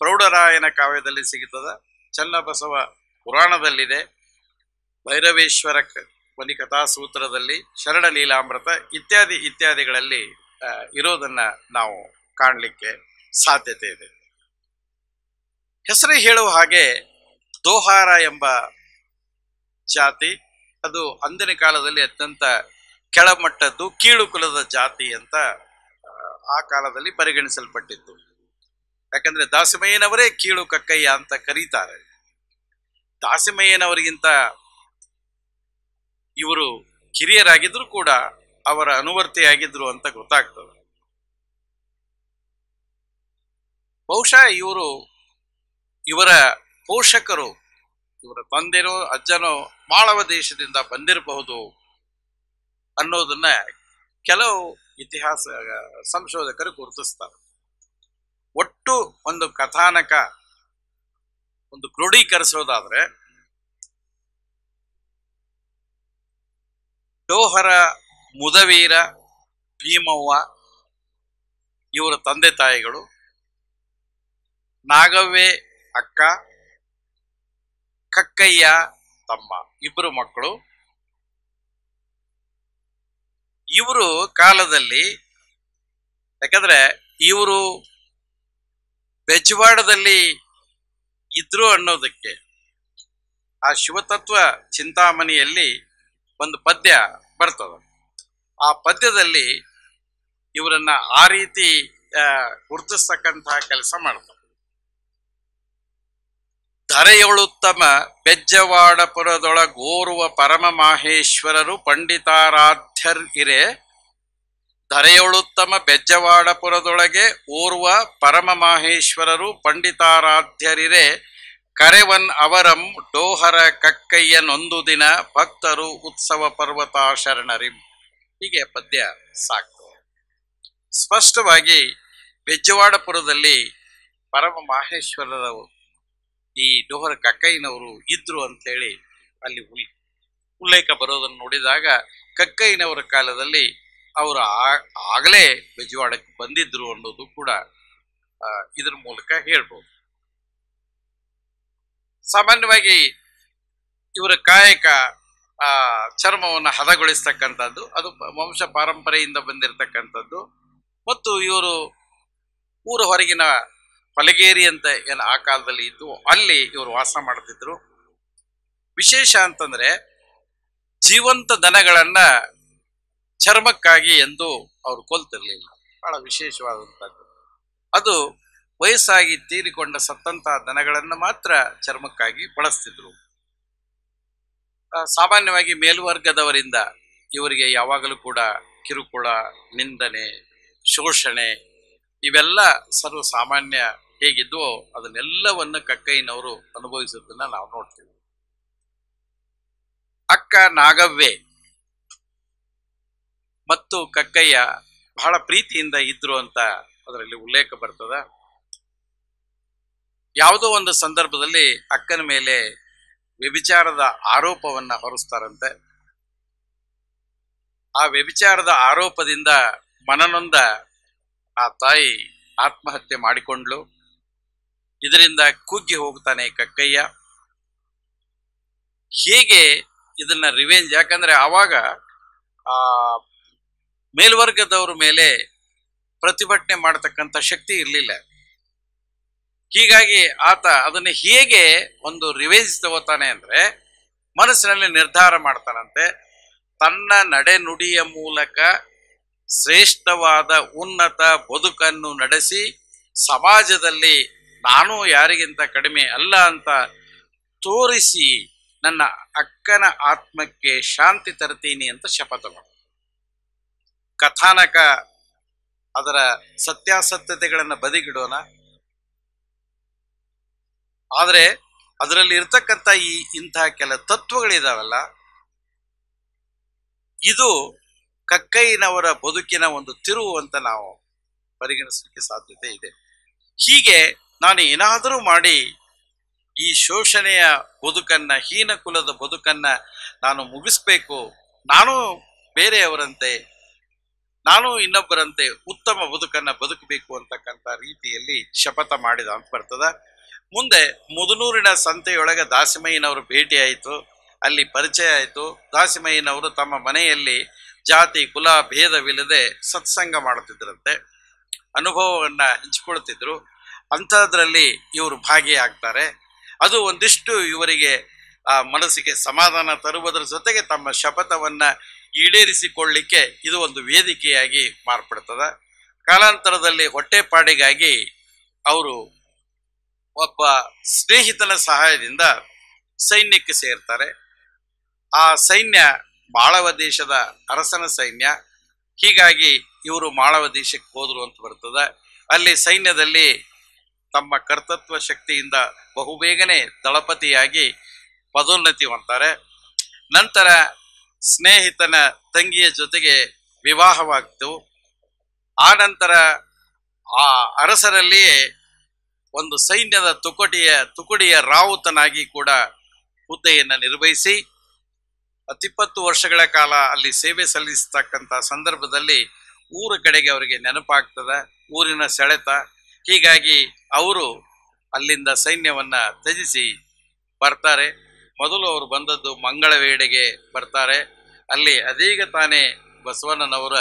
ಪ್ರೌಢರಾಯನ ಕಾವ್ಯದಲ್ಲಿ ಸಿಗುತ್ತದ, ಚನ್ನಬಸವ ಪುರಾಣದಲ್ಲಿದೆ, ಭೈರವೇಶ್ವರ ವನಿಕಥಾ ಸೂತ್ರದಲ್ಲಿ, ಶರಣ ಲೀಲಾಮೃತ ಇತ್ಯಾದಿ ಇತ್ಯಾದಿಗಳಲ್ಲಿ ಇರೋದನ್ನ ನಾವು ಕಾಣಲಿಕ್ಕೆ ಸಾಧ್ಯತೆ ಇದೆ. ಹೆಸರೇ ಹೇಳುವ ಹಾಗೆ ದೋಹಾರ ಎಂಬ ಜಾತಿ ಅದು ಅಂದಿನ ಕಾಲದಲ್ಲಿ ಅತ್ಯಂತ ಕೆಳಮಟ್ಟದ್ದು, ಕೀಳು ಕುಲದ ಜಾತಿ ಅಂತ ಆ ಕಾಲದಲ್ಲಿ ಪರಿಗಣಿಸಲ್ಪಟ್ಟಿತ್ತು. ಯಾಕಂದ್ರೆ ದಾಸಿಮಯ್ಯನವರೇ ಕೀಳು ಕಕ್ಕಯ್ಯ ಅಂತ ಕರೀತಾರೆ. ದಾಸಿಮಯ್ಯನವರಿಗಿಂತ ಇವರು ಕಿರಿಯರಾಗಿದ್ರು ಕೂಡ ಅವರ ಅನುವರ್ತಿಯಾಗಿದ್ರು ಅಂತ ಗೊತ್ತಾಗ್ತದೆ. ಬಹುಶಃ ಇವರ ಪೋಷಕರು, ಇವರ ತಂದೆನೋ ಅಜ್ಜನೋ ಮಾಳವ ದೇಶದಿಂದ ಬಂದಿರಬಹುದು ಅನ್ನೋದನ್ನ ಕೆಲವು ಇತಿಹಾಸ ಸಂಶೋಧಕರು ಗುರುತಿಸ್ತಾರೆ. ಒಟ್ಟು ಒಂದು ಕಥಾನಕ ಒಂದು ಕ್ರೋಢೀಕರಿಸೋದಾದ್ರೆ, ಡೋಹರ ಮುದವೀರ ಭೀಮವ್ವ ಇವರ ತಂದೆ ತಾಯಿಗಳು, ನಾಗವ್ವೆ ಅಕ್ಕ, ಕಕ್ಕಯ್ಯ ತಮ್ಮ, ಇಬ್ಬರು ಮಕ್ಕಳು. ಇವರು ಕಾಲದಲ್ಲಿ, ಯಾಕಂದ್ರೆ ಇವರು ಬೆಜವಾಡದಲ್ಲಿ ಇದ್ರು ಅನ್ನೋದಕ್ಕೆ ಆ ಶಿವತತ್ವ ಚಿಂತಾಮಣಿಯಲ್ಲಿ ಒಂದು ಪದ್ಯ ಬರ್ತದೆ. ಆ ಪದ್ಯದಲ್ಲಿ ಇವರನ್ನ ಆ ರೀತಿ ಗುರುತಿಸ್ತಕ್ಕಂತಹ ಕೆಲಸ ಮಾಡ್ತಾರೆ. ಧರೆಯೊಳುತ್ತಮ ಬೆಜ್ಜವಾಡಪುರದೊಳಗೋರ್ವ ಪರಮ ಮಾಹೇಶ್ವರರು ಪಂಡಿತಾರಾಧ್ಯರ್ ಇರೆ. ಧರೆಯೊಳುತ್ತಮ ಬೆಜ್ಜವಾಡಪುರದೊಳಗೆ ಓರ್ವ ಪರಮ ಮಾಹೇಶ್ವರರು ಪಂಡಿತಾರಾಧ್ಯರಿರೆ. ಕರೆವನ್ ಅವರಂ ಡೋಹರ ಕಕ್ಕಯ್ಯನೊಂದು ದಿನ ಭಕ್ತರು ಉತ್ಸವ ಪರ್ವತಾಶರಣರಿಂ. ಹೀಗೆ ಪದ್ಯ ಸಾಕ್ತದೆ. ಸ್ಪಷ್ಟವಾಗಿ ಬೆಜ್ಜವಾಡಪುರದಲ್ಲಿ ಪರಮ ಮಾಹೇಶ್ವರರ ಈ ಡೋಹರ ಕಕ್ಕಯ್ಯನವರು ಇದ್ರು ಅಂತೇಳಿ ಅಲ್ಲಿ ಉಲ್ಲೇಖ ಬರೋದನ್ನು ನೋಡಿದಾಗ ಕಕ್ಕಯ್ಯನವರ ಕಾಲದಲ್ಲಿ ಅವರು ಆಗಲೇ ಬೆಜವಾಡಕ್ಕೆ ಬಂದಿದ್ರು ಅನ್ನೋದು ಕೂಡ ಇದ್ರ ಮೂಲಕ ಹೇಳ್ಬೋದು. ಸಾಮಾನ್ಯವಾಗಿ ಇವರ ಕಾಯಕ ಚರ್ಮವನ್ನು ಹದಗೊಳಿಸ್ತಕ್ಕಂಥದ್ದು, ಅದು ವಂಶ ಪಾರಂಪರೆಯಿಂದ ಬಂದಿರತಕ್ಕಂಥದ್ದು. ಮತ್ತು ಇವರು ಊರ ಹೊರಗಿನ ಫಲಗೇರಿ ಅಂತ ಏನು ಆ ಕಾಲದಲ್ಲಿ ಇದ್ದು ಅಲ್ಲಿ ಇವರು ವಾಸ ಮಾಡ್ತಿದ್ರು. ವಿಶೇಷ ಅಂತಂದ್ರೆ ಜೀವಂತ ದನಗಳನ್ನ ಚರ್ಮಕ್ಕಾಗಿ ಎಂದು ಅವರು ಕೊಲ್ತಿರ್ಲಿಲ್ಲ. ಬಹಳ ವಿಶೇಷವಾದಂಥದ್ದು ಅದು. ವಯಸ್ಸಾಗಿ ತೀರಿಕೊಂಡ ಸತ್ತಂತಹ ದನಗಳನ್ನು ಮಾತ್ರ ಚರ್ಮಕ್ಕಾಗಿ ಬಳಸ್ತಿದ್ರು. ಸಾಮಾನ್ಯವಾಗಿ ಮೇಲ್ವರ್ಗದವರಿಂದ ಇವರಿಗೆ ಯಾವಾಗಲೂ ಕೂಡ ಕಿರುಕುಳ, ನಿಂದನೆ, ಶೋಷಣೆ ಇವೆಲ್ಲ ಸರ್ವಸಾಮಾನ್ಯ ಹೇಗಿದ್ವೋ ಅದನ್ನೆಲ್ಲವನ್ನ ಕಕ್ಕಯ್ಯನವರು ಅನುಭವಿಸೋದನ್ನ ನಾವು ನೋಡ್ತೀವಿ. ಅಕ್ಕ ನಾಗವ್ವೆ ಮತ್ತು ಕಕ್ಕಯ್ಯ ಬಹಳ ಪ್ರೀತಿಯಿಂದ ಇದ್ರು ಅಂತ ಅದರಲ್ಲಿ ಉಲ್ಲೇಖ ಬರ್ತದ. ಯಾವುದೋ ಒಂದು ಸಂದರ್ಭದಲ್ಲಿ ಅಕ್ಕನ ಮೇಲೆ ವ್ಯಭಿಚಾರದ ಆರೋಪವನ್ನ ಹೊರಿಸ್ತಾರಂತೆ. ಆ ವ್ಯಭಿಚಾರದ ಆರೋಪದಿಂದ ಮನನೊಂದ ಆ ತಾಯಿ ಆತ್ಮಹತ್ಯೆ ಮಾಡಿಕೊಂಡ್ಲು. ಇದರಿಂದ ಕುಗ್ಗಿ ಹೋಗ್ತಾನೆ ಕಕ್ಕಯ್ಯ. ಹೇಗೆ ಇದನ್ನ ರಿವೆಂಜ್, ಯಾಕಂದ್ರೆ ಆವಾಗ ಆ ಮೇಲ್ವರ್ಗದವ್ರ ಮೇಲೆ ಪ್ರತಿಭಟನೆ ಮಾಡತಕ್ಕಂಥ ಶಕ್ತಿ ಇರಲಿಲ್ಲ. ಹೀಗಾಗಿ ಆತ ಅದನ್ನ ಹೇಗೆ ಒಂದು ರಿವೆಂಜ್ ತಗೋತಾನೆ ಅಂದ್ರೆ ಮನಸ್ಸಿನಲ್ಲಿ ನಿರ್ಧಾರ ಮಾಡ್ತಾನಂತೆ. ತನ್ನ ನಡೆನುಡಿಯ ಮೂಲಕ ಶ್ರೇಷ್ಠವಾದ ಉನ್ನತ ಬದುಕನ್ನು ನಡೆಸಿ ಸಮಾಜದಲ್ಲಿ ನಾನು ಯಾರಿಗಿಂತ ಕಡಿಮೆ ಅಲ್ಲ ಅಂತ ತೋರಿಸಿ ನನ್ನ ಅಕ್ಕನ ಆತ್ಮಕ್ಕೆ ಶಾಂತಿ ತರ್ತೀನಿ ಅಂತ ಶಪಥ ಮಾಡ. ಕಥಾನಕ ಅದರ ಸತ್ಯಾಸತ್ಯತೆಗಳನ್ನು ಬದಿಗಿಡೋಣ, ಆದರೆ ಅದರಲ್ಲಿ ಇರ್ತಕ್ಕಂಥ ಇಂತಹ ಕೆಲ ತತ್ವಗಳಿದಾವಲ್ಲ, ಇದು ಕಕ್ಕಯ್ಯನವರ ಬದುಕಿನ ಒಂದು ತಿರುವು ಅಂತ ನಾವು ಪರಿಗಣಿಸಲಿಕ್ಕೆ ಸಾಧ್ಯತೆ ಇದೆ. ಹೀಗೆ ನಾನು ಏನಾದರೂ ಮಾಡಿ ಈ ಶೋಷಣೆಯ ಬದುಕನ್ನ, ಹೀನ ಕುಲದ ಬದುಕನ್ನ ನಾನು ಮುಗಿಸ್ಬೇಕು, ನಾನು ಬೇರೆಯವರಂತೆ, ನಾನು ಇನ್ನೊಬ್ಬರಂತೆ ಉತ್ತಮ ಬದುಕನ್ನ ಬದುಕಬೇಕು ಅಂತಕ್ಕಂಥ ರೀತಿಯಲ್ಲಿ ಶಪಥ ಮಾಡಿದ ಅಂತ ಬರ್ತದ. ಮುಂದೆ ಮುದನೂರಿನ ಸಂತೆಯೊಳಗೆ ದಾಸಿಮಯ್ಯನವರು ಭೇಟಿ ಆಯಿತು, ಅಲ್ಲಿ ಪರಿಚಯ ಆಯಿತು. ದಾಸಿಮಯ್ಯನವರು ತಮ್ಮ ಮನೆಯಲ್ಲಿ ಜಾತಿ ಕುಲ ಭೇದವಿಲ್ಲದೆ ಸತ್ಸಂಗ ಮಾಡುತ್ತಿದ್ದರಂತೆ, ಅನುಭವವನ್ನ ಹಂಚಿಕೊಳ್ತಿದ್ರು. ಅಂಥದ್ರಲ್ಲಿ ಇವರು ಭಾಗಿಯಾಗ್ತಾರೆ. ಅದು ಒಂದಿಷ್ಟು ಇವರಿಗೆ ಆ ಮನಸ್ಸಿಗೆ ಸಮಾಧಾನ ತರುವುದರ ಜೊತೆಗೆ ತಮ್ಮ ಶಪಥವನ್ನ ಈಡೇರಿಸಿಕೊಳ್ಳಿಕ್ಕೆ ಇದು ಒಂದು ವೇದಿಕೆಯಾಗಿ ಮಾರ್ಪಡ್ತದ. ಕಾಲಾಂತರದಲ್ಲಿ ಹೊಟ್ಟೆಪಾಡಿಗಾಗಿ ಅವರು ಒಬ್ಬ ಸ್ನೇಹಿತನ ಸಹಾಯದಿಂದ ಸೈನ್ಯಕ್ಕೆ ಸೇರ್ತಾರೆ. ಆ ಸೈನ್ಯ ಮಾಳವ ದೇಶದ ಅರಸನ ಸೈನ್ಯ. ಹೀಗಾಗಿ ಇವರು ಮಾಳವ ದೇಶಕ್ಕೆ ಹೋದ್ರು ಅಂತ ಬರ್ತದೆ. ಅಲ್ಲಿ ಸೈನ್ಯದಲ್ಲಿ ತಮ್ಮ ಕರ್ತೃತ್ವ ಶಕ್ತಿಯಿಂದ ಬಹುಬೇಗನೆ ದಳಪತಿಯಾಗಿ ಪದೋನ್ನತಿ ಹೊಂತಾರೆ. ನಂತರ ಸ್ನೇಹಿತನ ತಂಗಿಯ ಜೊತೆಗೆ ವಿವಾಹವಾಗ್ತು. ಆ ನಂತರ ಆ ಅರಸರಲ್ಲಿಯೇ ಒಂದು ಸೈನ್ಯದ ತುಕಡಿಯ ರಾವುತನಾಗಿ ಕೂಡ ಹುದ್ದೆಯನ್ನು ನಿರ್ವಹಿಸಿ 20 ವರ್ಷಗಳ ಕಾಲ ಅಲ್ಲಿ ಸೇವೆ ಸಲ್ಲಿಸ್ತಕ್ಕಂಥ ಸಂದರ್ಭದಲ್ಲಿ ಊರ ಕಡೆಗೆ ಅವರಿಗೆ ನೆನಪಾಗ್ತದೆ, ಊರಿನ ಸೆಳೆತ. ಹೀಗಾಗಿ ಅವರು ಅಲ್ಲಿಂದ ಸೈನ್ಯವನ್ನ ತ್ಯಜಿಸಿ ಬರ್ತಾರೆ. ಮೊದಲು ಅವರು ಬಂದದ್ದು ಮಂಗಳವೇಡೆಗೆ ಬರ್ತಾರೆ. ಅಲ್ಲಿ ಅದೀಗ ತಾನೇ ಬಸವಣ್ಣನವರ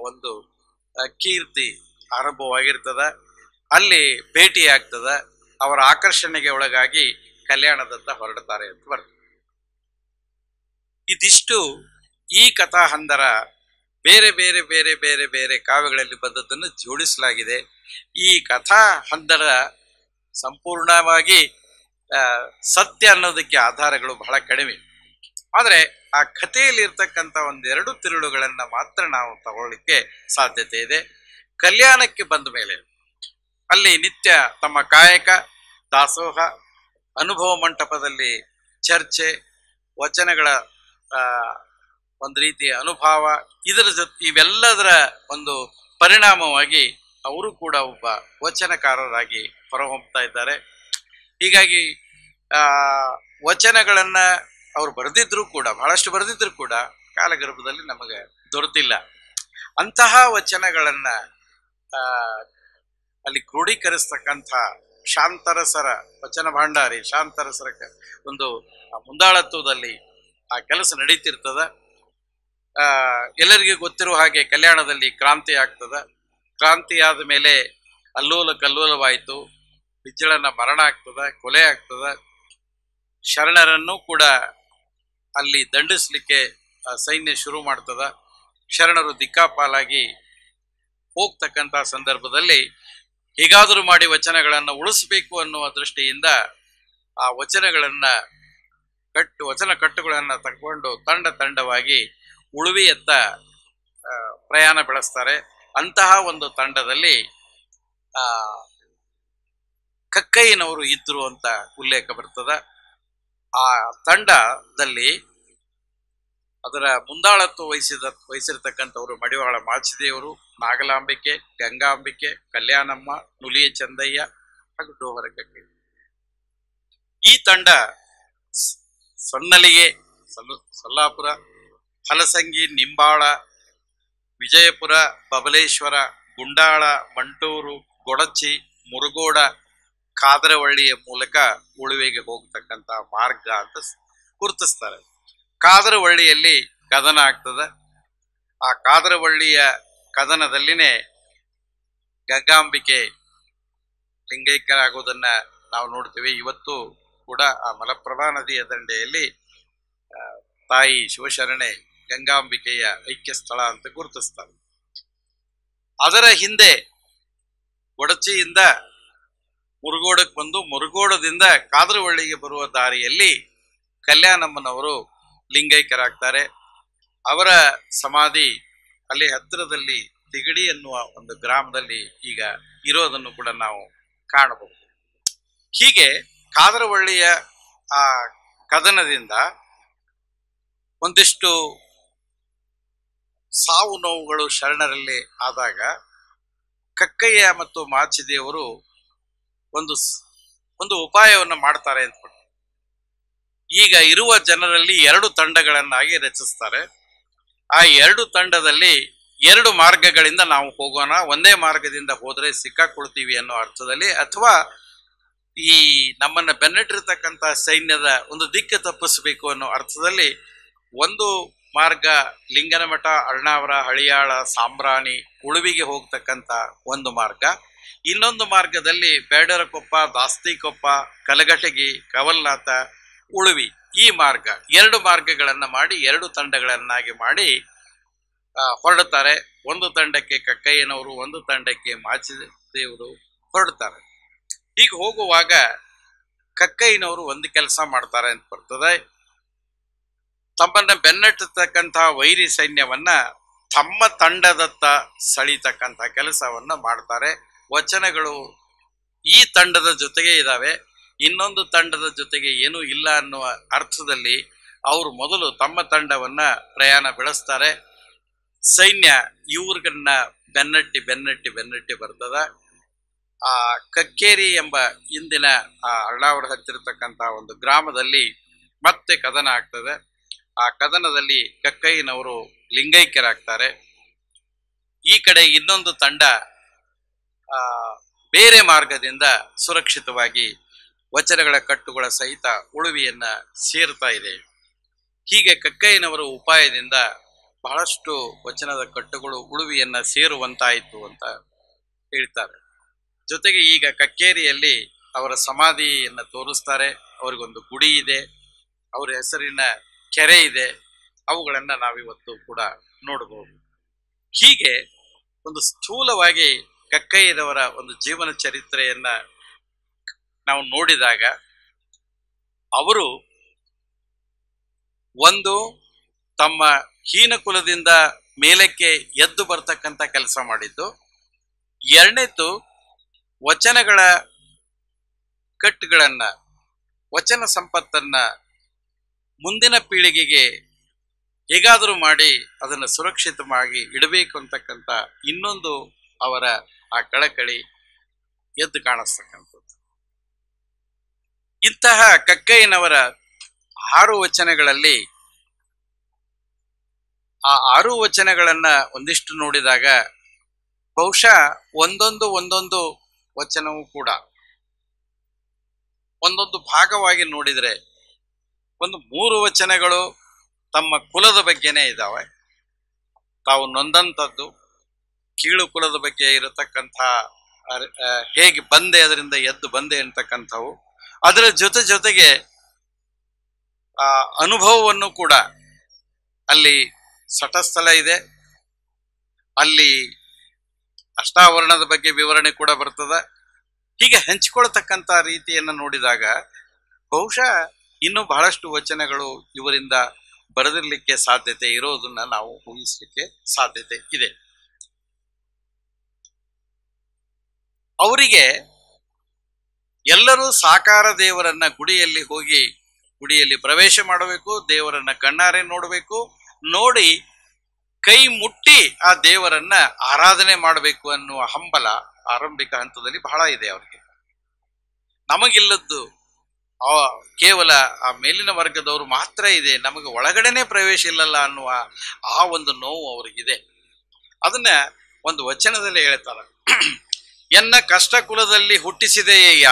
ಒಂದು ಕೀರ್ತಿ ಆರಂಭವಾಗಿರ್ತದ. ಅಲ್ಲಿ ಭೇಟಿ ಆಗ್ತದ. ಅವರ ಆಕರ್ಷಣೆಗೆ ಒಳಗಾಗಿ ಕಲ್ಯಾಣದತ್ತ ಹೊರಡ್ತಾರೆ ಅಂತ ಬರ್ತದೆ. ಇದಿಷ್ಟು ಈ ಕಥಾ ಹಂದರ ಬೇರೆ ಬೇರೆ ಬೇರೆ ಬೇರೆ ಬೇರೆ ಕಾವ್ಯಗಳಲ್ಲಿ ಬಂದದ್ದನ್ನು ಜೋಡಿಸಲಾಗಿದೆ. ಈ ಕಥಾ ಹಂದರ ಸಂಪೂರ್ಣವಾಗಿ ಸತ್ಯ ಅನ್ನೋದಕ್ಕೆ ಆಧಾರಗಳು ಬಹಳ ಕಡಿಮೆ. ಆದರೆ ಆ ಕಥೆಯಲ್ಲಿ ಇರ್ತಕ್ಕಂಥ ಒಂದೆರಡು ತಿರುಳುಗಳನ್ನ ಮಾತ್ರ ನಾವು ತಗೊಳ್ಳಿಕ್ಕೆ ಸಾಧ್ಯತೆ ಇದೆ. ಕಲ್ಯಾಣಕ್ಕೆ ಬಂದ ಮೇಲೆ ಅಲ್ಲಿ ನಿತ್ಯ ತಮ್ಮ ಕಾಯಕ, ದಾಸೋಹ, ಅನುಭವ ಮಂಟಪದಲ್ಲಿ ಚರ್ಚೆ, ವಚನಗಳ ಒಂದು ರೀತಿಯ ಅನುಭವ, ಇವೆಲ್ಲದರ ಒಂದು ಪರಿಣಾಮವಾಗಿ ಅವರು ಕೂಡ ಒಬ್ಬ ವಚನಕಾರರಾಗಿ ಹೊರಹೊಮ್ತಾ ಇದ್ದಾರೆ. ಹೀಗಾಗಿ ವಚನಗಳನ್ನ ಅವ್ರು ಬರೆದಿದ್ರು ಕೂಡ, ಬಹಳಷ್ಟು ಬರೆದಿದ್ರು ಕೂಡ ಕಾಲಗರ್ಭದಲ್ಲಿ ನಮಗೆ ದೊರೆತಿಲ್ಲ. ಅಂತಹ ವಚನಗಳನ್ನ ಅಲ್ಲಿ ಕ್ರೋಢೀಕರಿಸ್ತಕ್ಕಂಥ ಶಾಂತರಸರ ವಚನ ಭಾಂಡಾರಿ, ಶಾಂತರಸರ ಒಂದು ಮುಂದಾಳತ್ವದಲ್ಲಿ ಆ ಕೆಲಸ ನಡೀತಿರ್ತದ. ಎಲ್ಲರಿಗೂ ಗೊತ್ತಿರುವ ಹಾಗೆ ಕಲ್ಯಾಣದಲ್ಲಿ ಕ್ರಾಂತಿ ಆಗ್ತದ. ಕ್ರಾಂತಿ ಆದ ಮೇಲೆ ಅಲ್ಲೋಲ ಕಲ್ಲೋಲವಾಯಿತು. ಬಿಜ್ಜಳನ ಮರಣ ಆಗ್ತದ, ಕೊಲೆ ಆಗ್ತದ. ಶರಣರನ್ನು ಕೂಡ ಅಲ್ಲಿ ದಂಡಿಸ್ಲಿಕ್ಕೆ ಸೈನ್ಯ ಶುರು ಮಾಡ್ತದ. ಶರಣರು ದಿಕ್ಕಾಪಾಲಾಗಿ ಹೋಗ್ತಕ್ಕಂಥ ಸಂದರ್ಭದಲ್ಲಿ ಹೇಗಾದರೂ ಮಾಡಿ ವಚನಗಳನ್ನು ಉಳಿಸಬೇಕು ಅನ್ನುವ ದೃಷ್ಟಿಯಿಂದ ಆ ವಚನ ಕಟ್ಟುಗಳನ್ನು ತಗೊಂಡು ತಂಡವಾಗಿ ಉಳುವಿಯತ್ತ ಪ್ರಯಾಣ ಬೆಳೆಸ್ತಾರೆ. ಅಂತಹ ಒಂದು ತಂಡದಲ್ಲಿ ಕಕ್ಕಯ್ಯನವರು ಇದ್ರು ಅಂತ ಉಲ್ಲೇಖ ಬರ್ತದ. ಆ ತಂಡದಲ್ಲಿ ಅದರ ಮುಂದಾಳತ್ವ ವಹಿಸಿರ್ತಕ್ಕಂಥವರು ಮಡಿವಾಳ ಮಾಚಿದೇವರು, ನಾಗಲಾಂಬಿಕೆ, ಗಂಗಾಂಬಿಕೆ, ಕಲ್ಯಾಣಮ್ಮ, ನುಲಿಯ ಚಂದಯ್ಯ ಹಾಗೂ ಡೋಹರ ಕಕ್ಕಯ್ಯ. ಈ ತಂಡ ಸೊನ್ನಲಿಗೆ, ಸೊಲ್ಲಾಪುರ, ಹಲಸಂಗಿ, ನಿಂಬಾಳ, ವಿಜಯಪುರ, ಬಬಲೇಶ್ವರ, ಗುಂಡಾಳ, ಮಂಟೂರು, ಗೊಡಚಿ, ಮುರುಗೋಡ, ಕಾದರವಳ್ಳಿಯ ಮೂಲಕ ಉಳುವೆಗೆ ಹೋಗ್ತಕ್ಕಂಥ ಮಾರ್ಗ ಅಂತ ಗುರುತಿಸ್ತಾರೆ. ಕಾದರವಳ್ಳಿಯಲ್ಲಿ ಕದನ ಆಗ್ತದೆ. ಆ ಕಾದರವಳ್ಳಿಯ ಕದನದಲ್ಲಿನೇ ಗಂಗಾಂಬಿಕೆ ಲಿಂಗೈಕ್ಯರಾಗೋದನ್ನ ನಾವು ನೋಡ್ತೀವಿ. ಇವತ್ತು ಕೂಡ ಆ ಮಲಪ್ರಭಾ ನದಿಯ ದಂಡೆಯಲ್ಲಿ ತಾಯಿ ಶಿವಶರಣೆ ಗಂಗಾಂಬಿಕೆಯ ಐಕ್ಯ ಸ್ಥಳ ಅಂತ ಗುರುತಿಸ್ತಾರೆ. ಅದರ ಹಿಂದೆ ಗೊಡಚಿಯಿಂದ ಮುರುಗೋಡಕ್ಕೆ ಬಂದು, ಮುರುಗೋಡದಿಂದ ಕಾದರವಳ್ಳಿಗೆ ಬರುವ ದಾರಿಯಲ್ಲಿ ಕಲ್ಯಾಣಮ್ಮನವರು ಲಿಂಗೈಕ್ಯರಾಗ್ತಾರೆ. ಅವರ ಸಮಾಧಿ ಅಲ್ಲಿ ಹತ್ತಿರದಲ್ಲಿ ತಿಗಡಿ ಎನ್ನುವ ಒಂದು ಗ್ರಾಮದಲ್ಲಿ ಈಗ ಇರೋದನ್ನು ಕೂಡ ನಾವು ಕಾಣಬಹುದು. ಹೀಗೆ ಕಾದರವಳ್ಳಿಯ ಆ ಕದನದಿಂದ ಒಂದಿಷ್ಟು ಸಾವು ನೋವುಗಳು ಶರಣರಲ್ಲಿ ಆದಾಗ ಕಕ್ಕಯ್ಯ ಮತ್ತು ಮಾಚಿದೇವರು ಒಂದು ಉಪಾಯವನ್ನು ಮಾಡ್ತಾರೆ ಅಂತ. ಈಗ ಇರುವ ಜನರಲ್ಲಿ 2 ತಂಡಗಳನ್ನಾಗಿ ರಚಿಸ್ತಾರೆ. ಆ 2 ತಂಡದಲ್ಲಿ 2 ಮಾರ್ಗಗಳಿಂದ ನಾವು ಹೋಗೋಣ, ಒಂದೇ ಮಾರ್ಗದಿಂದ ಹೋದ್ರೆ ಸಿಕ್ಕಾಕೊಳ್ತೀವಿ ಅನ್ನೋ ಅರ್ಥದಲ್ಲಿ, ಅಥವಾ ಈ ನಮ್ಮನ್ನ ಬೆನ್ನಟ್ಟಿರ್ತಕ್ಕಂಥ ಸೈನ್ಯದ ಒಂದು ದಿಕ್ಕು ತಪ್ಪಿಸಬೇಕು ಅನ್ನೋ ಅರ್ಥದಲ್ಲಿ ಒಂದು ಮಾರ್ಗ ಲಿಂಗನಮಠ, ಅಳ್ನಾವರ, ಹಳಿಯಾಳ, ಸಾಂಬ್ರಾಣಿ, ಉಳುವಿಗೆ ಹೋಗ್ತಕ್ಕಂಥ ಒಂದು ಮಾರ್ಗ. ಇನ್ನೊಂದು ಮಾರ್ಗದಲ್ಲಿ ಬೇಡರಕೊಪ್ಪ, ದಾಸ್ತಿಕೊಪ್ಪ, ಕಲಘಟಗಿ, ಕವಲ್ನಾಥ, ಉಳುವಿ, ಈ ಮಾರ್ಗ 2 ಮಾರ್ಗಗಳನ್ನ ಮಾಡಿ 2 ತಂಡಗಳನ್ನಾಗಿ ಮಾಡಿ ಹೊರಡುತ್ತಾರೆ. ಒಂದು ತಂಡಕ್ಕೆ ಕಕ್ಕಯ್ಯನವರು, ಒಂದು ತಂಡಕ್ಕೆ ಮಾಚಿದೇವರು ಹೊರಡುತ್ತಾರೆ. ಹೀಗೆ ಹೋಗುವಾಗ ಕಕ್ಕಯ್ಯನವರು ಒಂದು ಕೆಲಸ ಮಾಡ್ತಾರೆ ಅಂತ ಬರ್ತದೆ. ತಮ್ಮನ್ನ ಬೆನ್ನಟ್ಟತಕ್ಕಂತಹ ವೈರಿ ಸೈನ್ಯವನ್ನ ತಮ್ಮ ತಂಡದತ್ತ ಸೆಳೀತಕ್ಕಂಥ ಕೆಲಸವನ್ನ ಮಾಡ್ತಾರೆ. ವಚನಗಳು ಈ ತಂಡದ ಜೊತೆಗೆ ಇದ್ದಾವೆ, ಇನ್ನೊಂದು ತಂಡದ ಜೊತೆಗೆ ಏನೂ ಇಲ್ಲ ಅನ್ನುವ ಅರ್ಥದಲ್ಲಿ ಅವರು ಮೊದಲು ತಮ್ಮ ತಂಡವನ್ನ ಪ್ರಯಾಣ ಬೆಳೆಸ್ತಾರೆ. ಸೈನ್ಯ ಇವ್ರನ್ನ ಬೆನ್ನಟ್ಟಿ ಬೆನ್ನಟ್ಟಿ ಬೆನ್ನಟ್ಟಿ ಬರ್ತದ. ಆ ಕಕ್ಕೇರಿ ಎಂಬ ಇಂದಿನ ಆ ಅಳ್ಳಾವರ ಹತ್ತಿರತಕ್ಕಂಥ ಒಂದು ಗ್ರಾಮದಲ್ಲಿ ಮತ್ತೆ ಕದನ ಆಗ್ತದೆ. ಆ ಕದನದಲ್ಲಿ ಕಕ್ಕಯ್ಯನವರು ಲಿಂಗೈಕ್ಯರಾಗ್ತಾರೆ. ಈ ಕಡೆ ಇನ್ನೊಂದು ತಂಡ ಬೇರೆ ಮಾರ್ಗದಿಂದ ಸುರಕ್ಷಿತವಾಗಿ ವಚನಗಳ ಕಟ್ಟುಗಳ ಸಹಿತ ಉಳುವಿಯನ್ನ ಸೇರ್ತಾ ಇದೆ. ಹೀಗೆ ಕಕ್ಕಯ್ಯನವರ ಉಪಾಯದಿಂದ ಬಹಳಷ್ಟು ವಚನದ ಕಟ್ಟುಗಳು ಉಳುವಿಯನ್ನ ಸೇರುವಂತಾಯಿತು ಅಂತ ಹೇಳ್ತಾರೆ. ಜೊತೆಗೆ ಈಗ ಕಕ್ಕೇರಿಯಲ್ಲಿ ಅವರ ಸಮಾಧಿಯನ್ನು ತೋರಿಸ್ತಾರೆ. ಅವರಿಗೊಂದು ಗುಡಿ ಇದೆ, ಅವರ ಹೆಸರಿನ ಕೆರೆ ಇದೆ. ಅವುಗಳನ್ನ ನಾವಿವತ್ತು ಕೂಡ ನೋಡಬಹುದು. ಹೀಗೆ ಒಂದು ಸ್ಥೂಲವಾಗಿ ಕಕ್ಕಯ್ಯನವರ ಒಂದು ಜೀವನ ಚರಿತ್ರೆಯನ್ನ ನಾವು ನೋಡಿದಾಗ ಅವರು ಒಂದು ತಮ್ಮ ಹೀನ ಕುಲದಿಂದ ಮೇಲಕ್ಕೆ ಎದ್ದು ಬರ್ತಕ್ಕಂಥ ಕೆಲಸ ಮಾಡಿದ್ದು. ಎರಡನೇದು ವಚನಗಳ ಕಟ್ಟುಗಳನ್ನ, ವಚನ ಸಂಪತ್ತನ್ನ ಮುಂದಿನ ಪೀಳಿಗೆಗೆ ಹೇಗಾದರೂ ಮಾಡಿ ಅದನ್ನು ಸುರಕ್ಷಿತವಾಗಿ ಇಡಬೇಕು ಅಂತಕ್ಕಂಥ ಇನ್ನೊಂದು ಅವರ ಆ ಕಳಕಳಿ ಎದ್ದು ಕಾಣಿಸ್ತಕ್ಕಂಥದ್ದು. ಇಂತಹ ಕಕ್ಕಯ್ಯನವರ 6 ವಚನಗಳಲ್ಲಿ ಆ 6 ವಚನಗಳನ್ನ ಒಂದಿಷ್ಟು ನೋಡಿದಾಗ ಬಹುಶಃ ಒಂದೊಂದು ವಚನವೂ ಕೂಡ ಒಂದೊಂದು ಭಾಗವಾಗಿ ನೋಡಿದರೆ ಒಂದು 3 ವಚನಗಳು ತಮ್ಮ ಕುಲದ ಬಗ್ಗೆನೇ ಇದ್ದಾವೆ. ತಾವು ನೊಂದಂಥದ್ದು, ಕೀಳು ಕುಲದ ಬಗ್ಗೆ ಇರತಕ್ಕಂಥ ಹೇಗೆ ಬಂದೆ, ಅದರಿಂದ ಎದ್ದು ಬಂದೆ ಅಂತಕ್ಕಂಥವು. ಅದರ ಜೊತೆಗೆ ಆ ಅನುಭವವನ್ನು ಕೂಡ ಅಲ್ಲಿ ಸಟಸ್ಥಲ ಇದೆ. ಅಲ್ಲಿ ಅಷ್ಟಾವರಣದ ಬಗ್ಗೆ ವಿವರಣೆ ಕೂಡ ಬರ್ತದೆ. ಹೀಗೆ ಹಂಚಿಕೊಳ್ತಕ್ಕಂಥ ರೀತಿಯನ್ನು ನೋಡಿದಾಗ ಬಹುಶಃ ಇನ್ನೂ ಬಹಳಷ್ಟು ವಚನಗಳು ಇವರಿಂದ ಬರೆದಿರ್ಲಿಕ್ಕೆ ಸಾಧ್ಯತೆ ಇರೋದನ್ನ ನಾವು ಊಹಿಸಲಿಕ್ಕೆ ಸಾಧ್ಯತೆ ಇದೆ. ಅವರಿಗೆ ಎಲ್ಲರೂ ಸಾಕಾರ ದೇವರನ್ನ ಗುಡಿಯಲ್ಲಿ ಹೋಗಿ ಗುಡಿಯಲ್ಲಿ ಪ್ರವೇಶ ಮಾಡಬೇಕು, ದೇವರನ್ನ ಕಣ್ಣಾರೆ ನೋಡಬೇಕು, ನೋಡಿ ಕೈ ಮುಟ್ಟಿ ಆ ದೇವರನ್ನ ಆರಾಧನೆ ಮಾಡಬೇಕು ಅನ್ನುವ ಹಂಬಲ ಆರಂಭಿಕ ಹಂತದಲ್ಲಿ ಬಹಳ ಇದೆ ಅವರಿಗೆ. ನಮಗಿಲ್ಲದ್ದು ಕೇವಲ ಆ ಮೇಲಿನ ವರ್ಗದವರು ಮಾತ್ರ ಇದೆ, ನಮಗೆ ಒಳಗಡೆನೆ ಪ್ರವೇಶ ಇಲ್ಲಲ್ಲ ಅನ್ನುವ ಆ ಒಂದು ನೋವು ಅವ್ರಿಗಿದೆ. ಅದನ್ನ ಒಂದು ವಚನದಲ್ಲಿ ಹೇಳ್ತಾರೆ. ಎನ್ನ ಕಷ್ಟ ಕುಲದಲ್ಲಿ ಹುಟ್ಟಿಸಿದೆಯಯ್ಯ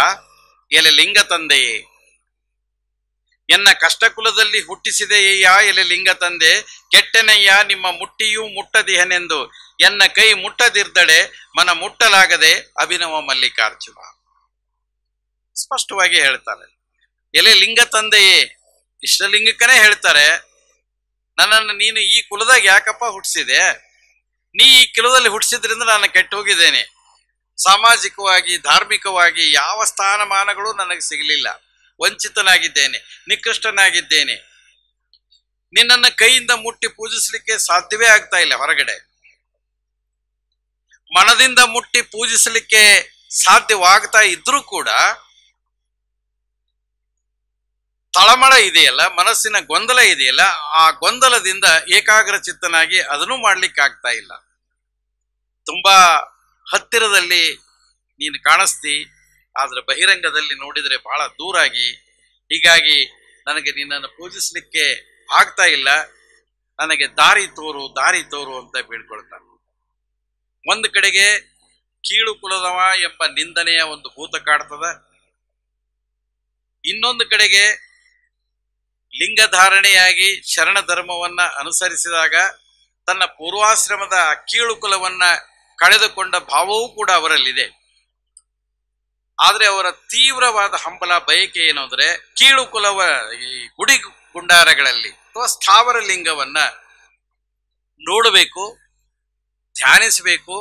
ಎಲೆ ಲಿಂಗ ತಂದೆಯೇ, ಎನ್ನ ಕಷ್ಟ ಕುಲದಲ್ಲಿ ಹುಟ್ಟಿಸಿದೆಯಯ್ಯ ಎಲೆ ಲಿಂಗ ತಂದೆ, ಕೆಟ್ಟೆನಯ್ಯ ನಿಮ್ಮ ಮುಟ್ಟಿಯೂ ಮುಟ್ಟದಿಹನೆಂದು, ಎನ್ನ ಕೈ ಮುಟ್ಟದಿರ್ದಡೆ ಮನ ಮುಟ್ಟಲಾಗದೆ ಅಭಿನವ ಮಲ್ಲಿಕಾರ್ಜುನ. ಸ್ಪಷ್ಟವಾಗಿ ಹೇಳ್ತಾರೆ. ಎಲೆ ಲಿಂಗ ತಂದೆಯೇ, ಇಷ್ಟಲಿಂಗಕ್ಕನೇ ಹೇಳ್ತಾರೆ, ನನ್ನನ್ನು ನೀನು ಈ ಕುಲದಾಗ ಯಾಕಪ್ಪ ಹುಟ್ಟಿಸಿದೆ? ನೀ ಈ ಕುಲದಲ್ಲಿ ಹುಟ್ಟಿಸಿದ್ರಿಂದ ನಾನು ಕೆಟ್ಟು ಹೋಗಿದ್ದೇನೆ. ಸಾಮಾಜಿಕವಾಗಿ ಧಾರ್ಮಿಕವಾಗಿ ಯಾವ ಸ್ಥಾನಮಾನಗಳು ನನಗೆ ಸಿಗಲಿಲ್ಲ, ವಂಚಿತನಾಗಿದ್ದೇನೆ, ನಿಕೃಷ್ಟನಾಗಿದ್ದೇನೆ. ನಿನ್ನನ್ನು ಕೈಯಿಂದ ಮುಟ್ಟಿ ಪೂಜಿಸಲಿಕ್ಕೆ ಸಾಧ್ಯವೇ ಆಗ್ತಾ ಇಲ್ಲ. ಹೊರಗಡೆ ಮನದಿಂದ ಮುಟ್ಟಿ ಪೂಜಿಸಲಿಕ್ಕೆ ಸಾಧ್ಯವಾಗ್ತಾ ಇದ್ರೂ ಕೂಡ ತಳಮಳ ಇದೆಯಲ್ಲ, ಮನಸ್ಸಿನ ಗೊಂದಲ ಇದೆಯಲ್ಲ, ಆ ಗೊಂದಲದಿಂದ ಏಕಾಗ್ರ ಚಿತ್ತನಾಗಿ ಅದನ್ನು ಮಾಡ್ಲಿಕ್ಕೆ ಆಗ್ತಾ ಇಲ್ಲ. ತುಂಬಾ ಹತ್ತಿರದಲ್ಲಿ ನೀನು ಕಾಣಿಸ್ತಿ, ಆದ್ರೆ ಬಹಿರಂಗದಲ್ಲಿ ನೋಡಿದರೆ ಬಹಳ ದೂರಾಗಿ. ಹೀಗಾಗಿ ನನಗೆ ನಿನ್ನನ್ನು ಪೂಜಿಸ್ಲಿಕ್ಕೆ ಆಗ್ತಾ ಇಲ್ಲ, ನನಗೆ ದಾರಿ ತೋರು ಅಂತ ಬೇಡ್ಕೊಳ್ತಾನೆ. ಒಂದು ಕಡೆಗೆ ಕೀಳು ಕುಲದವ ಎಂಬ ನಿಂದನೆಯ ಒಂದು ಭೂತ ಕಾಡ್ತದ, ಇನ್ನೊಂದು ಕಡೆಗೆ ಲಿಂಗಧಾರಣೆಯಾಗಿ ಶರಣ ಧರ್ಮವನ್ನ ಅನುಸರಿಸಿದಾಗ ತನ್ನ ಪೂರ್ವಾಶ್ರಮದ ಕೀಳು ಕುಲವನ್ನ ಕಳೆದುಕೊಂಡ ಭಾವವೂ ಕೂಡ ಅವರಲ್ಲಿದೆ. ಆದ್ರೆ ಅವರ ತೀವ್ರವಾದ ಹಂಬಲ ಬಯಕೆ ಏನು ಅಂದ್ರೆ ಕೀಳು ಕುಲವ ಈ ಗುಡಿ ಗುಂಡಾರಗಳಲ್ಲಿ ಅಥವಾ ಸ್ಥಾವರ ಲಿಂಗವನ್ನ ನೋಡಬೇಕು, ಧ್ಯಾನಿಸಬೇಕು,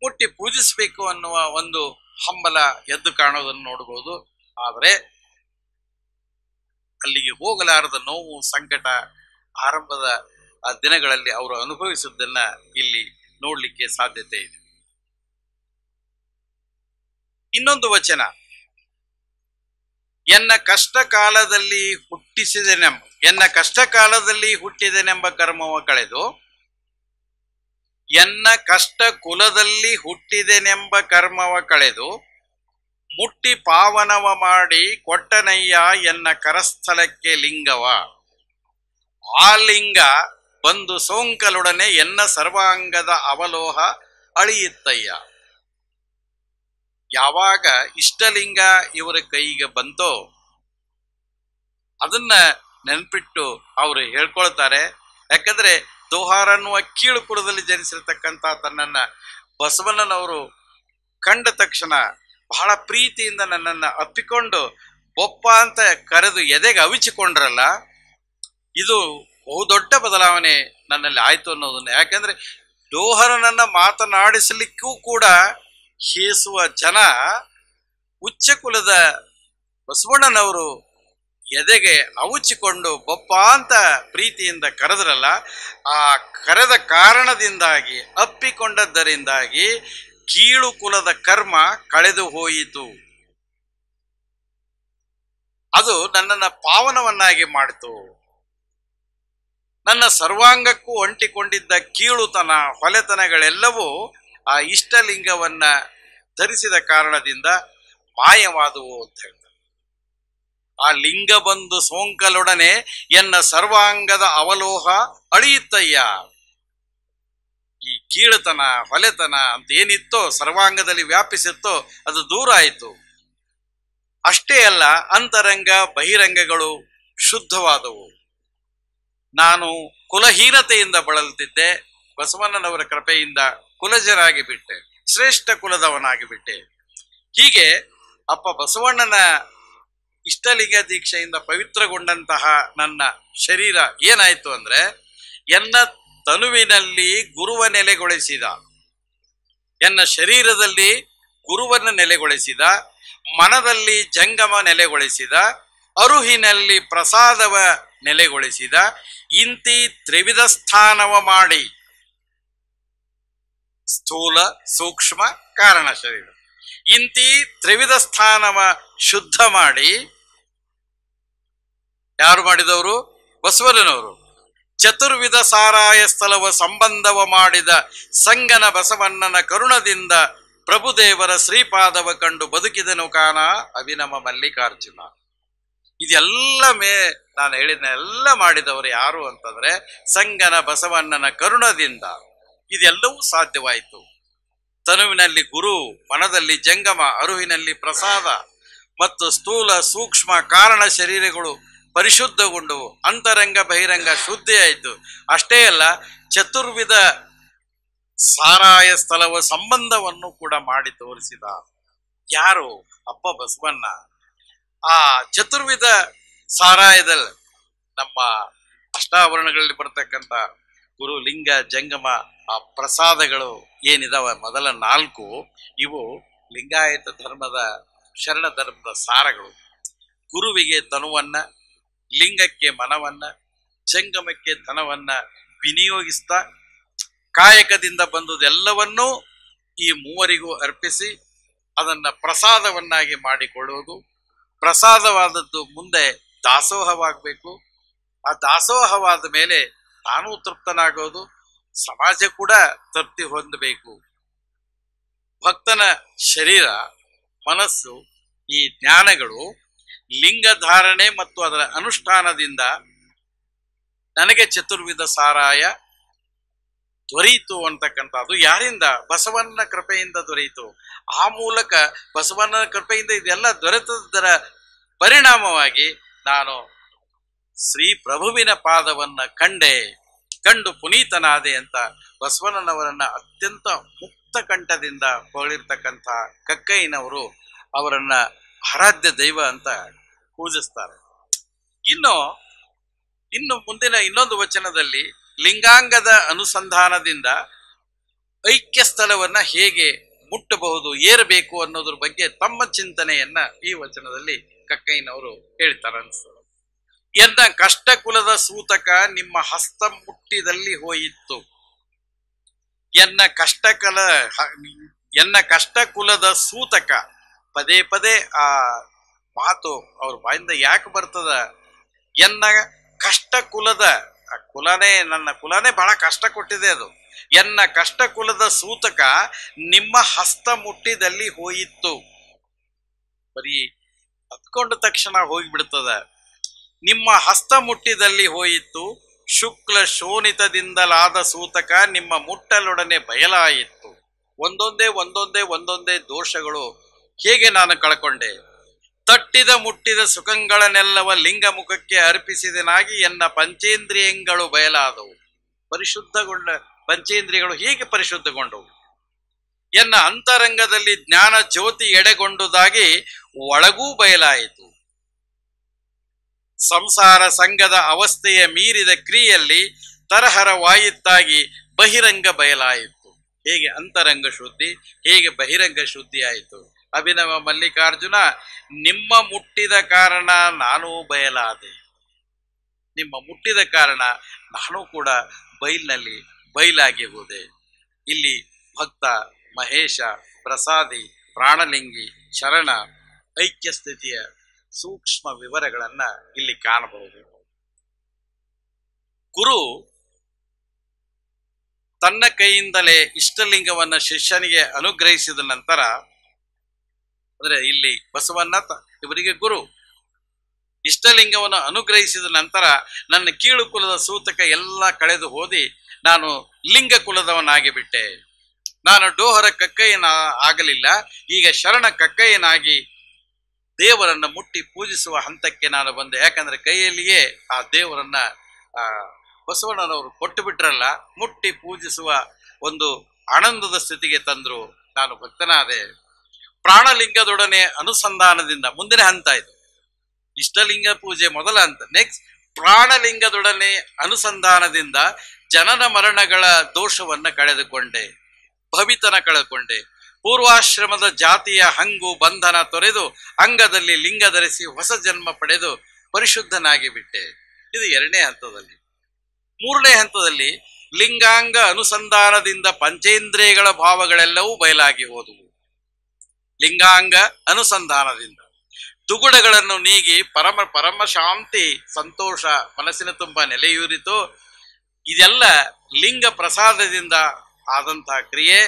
ಮುಟ್ಟಿ ಪೂಜಿಸಬೇಕು ಅನ್ನುವ ಒಂದು ಹಂಬಲ ಎದ್ದು ಕಾಣೋದನ್ನು ನೋಡಬಹುದು. ಆದರೆ ಅಲ್ಲಿಗೆ ಹೋಗಲಾರದ ನೋವು ಸಂಕಟ ಆರಂಭದ ಆ ದಿನಗಳಲ್ಲಿ ಅವರು ಅನುಭವಿಸುವುದನ್ನ ಇಲ್ಲಿ ನೋಡ್ಲಿಕ್ಕೆ ಸಾಧ್ಯತೆ ಇದೆ. ಇನ್ನೊಂದು ವಚನ, ಎನ್ನ ಕಷ್ಟ ಕಾಲದಲ್ಲಿ ಹುಟ್ಟಿದೆನೆಂಬ ಕರ್ಮವ ಕಳೆದು, ಎನ್ನ ಕಷ್ಟ ಕುಲದಲ್ಲಿ ಹುಟ್ಟಿದೆನೆಂಬ ಕರ್ಮವ ಕಳೆದು, ಮುಟ್ಟಿ ಪಾವನವ ಮಾಡಿ ಕೊಟ್ಟನಯ್ಯ ಎನ್ನ ಕರಸ್ಥಲಕ್ಕೆ ಲಿಂಗವ. ಆ ಲಿಂಗ ಬಂದು ಸೋಂಕಲೊಡನೆ ಎನ್ನ ಸರ್ವಾಂಗದ ಅವಲೋಹ ಅಳಿಯಿತ್ತಯ್ಯ. ಯಾವಾಗ ಇಷ್ಟಲಿಂಗ ಇವರ ಕೈಗೆ ಬಂತೋ ಅದನ್ನ ನೆನ್ಪಿಟ್ಟು ಅವರು ಹೇಳ್ಕೊಳ್ತಾರೆ. ಯಾಕಂದ್ರೆ ದೋಹಾರ ಅನ್ನುವ ಕೀಳು ಕುಲದಲ್ಲಿ ಜನಿಸಿರ್ತಕ್ಕಂಥ ತನ್ನನ್ನ ಬಸವಣ್ಣನವರು ಕಂಡ ತಕ್ಷಣ ಬಹಳ ಪ್ರೀತಿಯಿಂದ ನನ್ನನ್ನ ಅಪ್ಪಿಕೊಂಡು ಬೊಪ್ಪ ಅಂತ ಕರೆದು ಎದೆಗೆ ಅವಿಚಿಕೊಂಡ್ರಲ್ಲ, ಇದು ಬಹುದೊಡ್ಡ ಬದಲಾವಣೆ ನನ್ನಲ್ಲಿ ಆಯ್ತು ಅನ್ನೋದನ್ನ. ಯಾಕಂದ್ರೆ ಡೋಹರನನ್ನ ಮಾತನಾಡಿಸಲಿಕ್ಕೂ ಕೂಡ ಹೇಸುವ ಜನ ಉಚ್ಚ ಕುಲದ ಬಸವಣ್ಣನವರು ಎದೆಗೆ ಅವುಚಿಕೊಂಡು ಬೊಪ್ಪ ಅಂತ ಪ್ರೀತಿಯಿಂದ ಕರೆದ್ರಲ್ಲ, ಆ ಕರೆದ ಕಾರಣದಿಂದಾಗಿ ಅಪ್ಪಿಕೊಂಡದ್ದರಿಂದಾಗಿ ಕೀಳು ಕುಲದ ಕರ್ಮ ಕಳೆದು ಹೋಯಿತು. ಅದು ನನ್ನನ್ನ ಪಾವನವನ್ನಾಗಿ ಮಾಡಿತು. ನನ್ನ ಸರ್ವಾಂಗಕ್ಕೂ ಅಂಟಿಕೊಂಡಿದ್ದ ಕೀಳುತನ ಹೊಲೆತನಗಳೆಲ್ಲವೂ ಆ ಇಷ್ಟಲಿಂಗವನ್ನ ಧರಿಸಿದ ಕಾರಣದಿಂದ ಮಾಯವಾದುವು ಅಂತ ಹೇಳ್ತಾರೆ. ಆ ಲಿಂಗ ಬಂದು ಸೋಂಕಲೊಡನೆ ಎನ್ನ ಸರ್ವಾಂಗದ ಅವಲೋಹ ಅಳಿಯುತ್ತಯ್ಯ. ಈ ಕೀಳುತನ ಹೊಲೆತನ ಅಂತ ಏನಿತ್ತೋ ಸರ್ವಾಂಗದಲ್ಲಿ ವ್ಯಾಪಿಸಿತ್ತೋ ಅದು ದೂರ ಆಯಿತು. ಅಷ್ಟೇ ಅಲ್ಲ, ಅಂತರಂಗ ಬಹಿರಂಗಗಳು ಶುದ್ಧವಾದವು. ನಾನು ಕುಲಹೀನತೆಯಿಂದ ಬಳಲ್ತಿದ್ದೆ, ಬಸವಣ್ಣನವರ ಕೃಪೆಯಿಂದ ಕುಲಜರಾಗಿ ಬಿಟ್ಟೆ, ಶ್ರೇಷ್ಠ ಕುಲದವನಾಗಿ ಬಿಟ್ಟೆ. ಹೀಗೆ ಅಪ್ಪ ಬಸವಣ್ಣನ ಇಷ್ಟಲಿಂಗ ದೀಕ್ಷೆಯಿಂದ ಪವಿತ್ರಗೊಂಡಂತಹ ನನ್ನ ಶರೀರ ಏನಾಯ್ತು ಅಂದ್ರೆ, ಎನ್ನ ತನುವಿನಲ್ಲಿ ಗುರುವ ನೆಲೆಗೊಳಿಸಿದ, ಎನ್ನ ಶರೀರದಲ್ಲಿ ಗುರುವನ್ನು ನೆಲೆಗೊಳಿಸಿದ, ಮನದಲ್ಲಿ ಜಂಗಮ ನೆಲೆಗೊಳಿಸಿದ, ಅರುಹಿನಲ್ಲಿ ಪ್ರಸಾದವ ನೆಲೆಗೊಳಿಸಿದ, ಇಂತಿ ತ್ರಿವಿಧ ಸ್ಥಾನವ ಮಾಡಿ, ಸ್ಥೂಲ ಸೂಕ್ಷ್ಮ ಕಾರಣ ಶರೀರ, ಇಂತಿ ತ್ರಿವಿಧ ಸ್ಥಾನವ ಶುದ್ಧ ಮಾಡಿ. ಯಾರು ಮಾಡಿದವರು? ಬಸವಣ್ಣನವರು. ಚತುರ್ವಿಧ ಸಾರಾಯ ಸ್ಥಳವ ಸಂಬಂಧವ ಮಾಡಿದ ಸಂಗನ ಬಸವಣ್ಣನ ಕರುಣದಿಂದ ಪ್ರಭುದೇವರ ಶ್ರೀಪಾದವ ಕಂಡು ಬದುಕಿದನು ಕಾಣ ಅಭಿನವ ಮಲ್ಲಿಕಾರ್ಜುನ. ಇದೆಲ್ಲ ನಾನು ಹೇಳಿದ ಎಲ್ಲ ಮಾಡಿದವರು ಯಾರು ಅಂತಂದ್ರೆ ಸಂಗನ ಬಸವಣ್ಣನ ಕರುಣದಿಂದ ಇದೆಲ್ಲವೂ ಸಾಧ್ಯವಾಯಿತು. ತನುವಿನಲ್ಲಿ ಗುರು, ಮನದಲ್ಲಿ ಜಂಗಮ, ಅರುಹಿನಲ್ಲಿ ಪ್ರಸಾದ ಮತ್ತು ಸ್ಥೂಲ ಸೂಕ್ಷ್ಮ ಕಾರಣ ಶರೀರಗಳು ಪರಿಶುದ್ಧಗೊಂಡವು. ಅಂತರಂಗ ಬಹಿರಂಗ ಶುದ್ಧಿ ಆಯಿತು. ಅಷ್ಟೇ ಅಲ್ಲ, ಚತುರ್ವಿಧ ಸಾರಾಯ ಸ್ಥಳವ ಸಂಬಂಧವನ್ನು ಕೂಡ ಮಾಡಿ ತೋರಿಸಿದ ಯಾರು? ಅಪ್ಪ ಬಸವಣ್ಣ. ಆ ಚತುರ್ವಿಧ ಸಾರಾಯದಲ್ಲಿ ನಮ್ಮ ಅಷ್ಟಾವರಣಗಳಲ್ಲಿ ಬರ್ತಕ್ಕಂಥ ಗುರು, ಲಿಂಗ, ಜಂಗಮ, ಆ ಪ್ರಸಾದಗಳು ಏನಿದಾವ ಮೊದಲ 4 ಇವು ಲಿಂಗಾಯತ ಧರ್ಮದ ಶರಣ ಧರ್ಮದ ಸಾರಗಳು. ಗುರುವಿಗೆ ತನುವನ್ನ, ಲಿಂಗಕ್ಕೆ ಮನವನ್ನ, ಜಂಗಮಕ್ಕೆ ಧನವನ್ನ ವಿನಿಯೋಗಿಸ್ತಾ ಕಾಯಕದಿಂದ ಬಂದುದೆಲ್ಲವನ್ನೂ ಈ ಮೂವರಿಗೂ ಅರ್ಪಿಸಿ ಅದನ್ನ ಪ್ರಸಾದವನ್ನಾಗಿ ಮಾಡಿಕೊಳ್ಳುವುದು. ಪ್ರಸಾದವಾದದ್ದು ಮುಂದೆ ದಾಸೋಹವಾಗಬೇಕು. ಆ ದಾಸೋಹವಾದ ಮೇಲೆ ತಾನೂ ತೃಪ್ತನಾಗೋದು, ಸಮಾಜ ಕೂಡ ತೃಪ್ತಿ ಹೊಂದಬೇಕು. ಭಕ್ತನ ಶರೀರ, ಮನಸ್ಸು, ಈ ಜ್ಞಾನಗಳು ಲಿಂಗ ಧಾರಣೆ ಮತ್ತು ಅದರ ಅನುಷ್ಠಾನದಿಂದ ನನಗೆ ಚತುರ್ವಿಧ ಸಾರಾಯ ದೊರೆಯಿತು ಅಂತಕ್ಕಂಥದ್ದು ಯಾರಿಂದ? ಬಸವಣ್ಣನ ಕೃಪೆಯಿಂದ ದೊರೆಯಿತು. ಆ ಮೂಲಕ ಬಸವಣ್ಣನ ಕೃಪೆಯಿಂದ ಇದೆಲ್ಲ ದೊರೆತದರ ಪರಿಣಾಮವಾಗಿ ನಾನು ಶ್ರೀ ಪ್ರಭುವಿನ ಪಾದವನ್ನ ಕಂಡು ಪುನೀತನಾದೆ ಅಂತ ಬಸವಣ್ಣನವರನ್ನ ಅತ್ಯಂತ ಮುಕ್ತ ಕಂಠದಿಂದ ಹೊಗಳಿರ್ತಕ್ಕಂಥ ಕಕ್ಕಯ್ಯನವರು ಅವರನ್ನ ಆರಾಧ್ಯ ದೈವ ಅಂತ ಪೂಜಿಸ್ತಾರೆ. ಇನ್ನು ಮುಂದಿನ ಇನ್ನೊಂದು ವಚನದಲ್ಲಿ ಲಿಂಗಾಂಗದ ಅನುಸಂಧಾನದಿಂದ ಐಕ್ಯ ಸ್ಥಳವನ್ನ ಹೇಗೆ ಮುಟ್ಟಬಹುದು, ಏರಬೇಕು ಅನ್ನೋದ್ರ ಬಗ್ಗೆ ತಮ್ಮ ಚಿಂತನೆಯನ್ನ ಈ ವಚನದಲ್ಲಿ ಕಕ್ಕಯ್ಯನವರು ಹೇಳ್ತಾರೆ ಅನ್ಸ್ತದೆ. ಎನ್ನ ಕಷ್ಟ ಕುಲದ ಸೂತಕ ನಿಮ್ಮ ಹಸ್ತ ಮುಟ್ಟಿದಲ್ಲಿ ಹೋಯಿತು. ಎನ್ನ ಕಷ್ಟ ಕುಲದ ಸೂತಕ. ಪದೇ ಪದೇ ಆ ಮಾತು ಅವ್ರ ಬಾಯಿಂದ ಯಾಕೆ ಬರ್ತದ? ಎನ್ನ ಕಷ್ಟ ಕುಲದ ನನ್ನ ಕುಲನೇ ಬಹಳ ಕಷ್ಟ ಕೊಟ್ಟಿದೆ ಅದು. ಎನ್ನ ಕಷ್ಟ ಕುಲದ ಸೂತಕ ನಿಮ್ಮ ಹಸ್ತ ಮುಟ್ಟಿದಲ್ಲಿ ಹೋಯಿತು. ಬರೀ ಹತ್ಕೊಂಡ ತಕ್ಷಣ ಹೋಗಿಬಿಡ್ತದ. ನಿಮ್ಮ ಹಸ್ತ ಮುಟ್ಟಿದಲ್ಲಿ ಹೋಯಿತು. ಶುಕ್ಲ ಶೋಣಿತದಿಂದಲಾದ ಸೂತಕ ನಿಮ್ಮ ಮುಟ್ಟಲೊಡನೆ ಬಯಲಾಯಿತು. ಒಂದೊಂದೇ ದೋಷಗಳು ಹೇಗೆ ನಾನು ಕಳ್ಕೊಂಡೆ. ತಟ್ಟಿದ ಮುಟ್ಟಿದ ಸುಖಗಳನ್ನೆಲ್ಲವ ಲಿಂಗ ಮುಖಕ್ಕೆ ಅರ್ಪಿಸಿದನಾಗಿ ಎನ್ನ ಪಂಚೇಂದ್ರಿಯಗಳು ಬಯಲಾದವು. ಪರಿಶುದ್ಧಗೊಂಡ ಪಂಚೇಂದ್ರಿಯಗಳು ಹೀಗೆ ಪರಿಶುದ್ಧಗೊಂಡವು. ಎನ್ನ ಅಂತರಂಗದಲ್ಲಿ ಜ್ಞಾನ ಜ್ಯೋತಿ ಎಡೆಗೊಂಡುದಾಗಿ ಒಳಗೂ ಬಯಲಾಯಿತು. ಸಂಸಾರ ಸಂಘದ ಅವಸ್ಥೆಯ ಮೀರಿದ ಕ್ರಿಯೆಯಲ್ಲಿ ತರಹರವಾಯಿತಾಗಿ ಬಹಿರಂಗ ಬಯಲಾಯಿತು. ಹೇಗೆ ಅಂತರಂಗ ಶುದ್ಧಿ, ಹೇಗೆ ಬಹಿರಂಗ ಶುದ್ಧಿ ಆಯಿತು. ಅಭಿನವ ಮಲ್ಲಿಕಾರ್ಜುನ, ನಿಮ್ಮ ಮುಟ್ಟಿದ ಕಾರಣ ನಾನು ಬಯಲಾದೆ. ನಿಮ್ಮ ಮುಟ್ಟಿದ ಕಾರಣ ನಾನು ಕೂಡ ಬೈಲ್ನಲ್ಲಿ ಬಯಲಾಗಿ ಹೋದೆ. ಇಲ್ಲಿ ಭಕ್ತ ಮಹೇಶ, ಪ್ರಸಾದಿ, ಪ್ರಾಣಲಿಂಗಿ, ಶರಣ ಐಕ್ಯ ಸ್ಥಿತಿಯ ಸೂಕ್ಷ್ಮ ವಿವರಗಳನ್ನ ಇಲ್ಲಿ ಕಾಣಬಹುದು. ಗುರು ತನ್ನ ಕೈಯಿಂದಲೇ ಇಷ್ಟಲಿಂಗವನ್ನ ಶಿಷ್ಯನಿಗೆ ಅನುಗ್ರಹಿಸಿದ ನಂತರ, ಅಂದ್ರೆ ಇಲ್ಲಿ ಬಸವಣ್ಣ ಇವರಿಗೆ ಗುರು ಇಷ್ಟಲಿಂಗವನ್ನು ಅನುಗ್ರಹಿಸಿದ ನಂತರ ನನ್ನ ಕೀಳು ಕುಲದ ಸೂತಕ ಎಲ್ಲ ಕಳೆದು ಹೋದಿ ನಾನು ಲಿಂಗ ಕುಲದವನಾಗಿ ಬಿಟ್ಟೆ. ನಾನು ಡೋಹರ ಕಕ್ಕಯ್ಯನ ಆಗಲಿಲ್ಲ. ಈಗ ಶರಣ ಕಕ್ಕಯ್ಯನಾಗಿ ದೇವರನ್ನ ಮುಟ್ಟಿ ಪೂಜಿಸುವ ಹಂತಕ್ಕೆ ನಾನು ಬಂದೆ. ಯಾಕಂದ್ರೆ ಕೈಯಲ್ಲಿಯೇ ಆ ದೇವರನ್ನ ಬಸವಣ್ಣನವರು ಕೊಟ್ಟು ಬಿಟ್ರಲ್ಲ, ಮುಟ್ಟಿ ಪೂಜಿಸುವ ಒಂದು ಆನಂದದ ಸ್ಥಿತಿಗೆ ತಂದ್ರು. ನಾನು ಭಕ್ತನಾದೆ. ಪ್ರಾಣಲಿಂಗದೊಡನೆ ಅನುಸಂಧಾನದಿಂದ ಮುಂದಿನ ಹಂತ ಇದು. ಇಷ್ಟಲಿಂಗ ಪೂಜೆ ಮೊದಲ ಹಂತ. ನೆಕ್ಸ್ಟ್ ಪ್ರಾಣಲಿಂಗದೊಡನೆ ಅನುಸಂಧಾನದಿಂದ ಜನನ ಮರಣಗಳ ದೋಷವನ್ನ ಕಳೆದುಕೊಂಡೆ, ಭವಿತನ ಕಳೆದುಕೊಂಡೆ. ಪೂರ್ವಾಶ್ರಮದ ಜಾತಿಯ ಹಂಗು ಬಂಧನ ತೊರೆದು ಅಂಗದಲ್ಲಿ ಲಿಂಗ ಧರಿಸಿ ಹೊಸ ಜನ್ಮ ಪಡೆದು ಪರಿಶುದ್ಧನಾಗಿ ಬಿಟ್ಟೆ. ಇದು 2ನೇ ಹಂತದಲ್ಲಿ. 3ನೇ ಹಂತದಲ್ಲಿ ಲಿಂಗಾಂಗ ಅನುಸಂಧಾನದಿಂದ ಪಂಚೇಂದ್ರಿಯಗಳ ಭಾವಗಳೆಲ್ಲವೂ ಬಯಲಾಗಿ ಹೋದವು. ಲಿಂಗಾಂಗ ಅನುಸಂಧಾನದಿಂದ ದುಗುಡಗಳನ್ನು ನೀಗಿ ಪರಮ ಶಾಂತಿ ಸಂತೋಷ ಮನಸ್ಸಿನ ತುಂಬ ನೆಲೆಯೂರಿತು. ಇದೆಲ್ಲ ಲಿಂಗ ಪ್ರಸಾದದಿಂದ ಆದಂತಹ ಕ್ರಿಯೆ.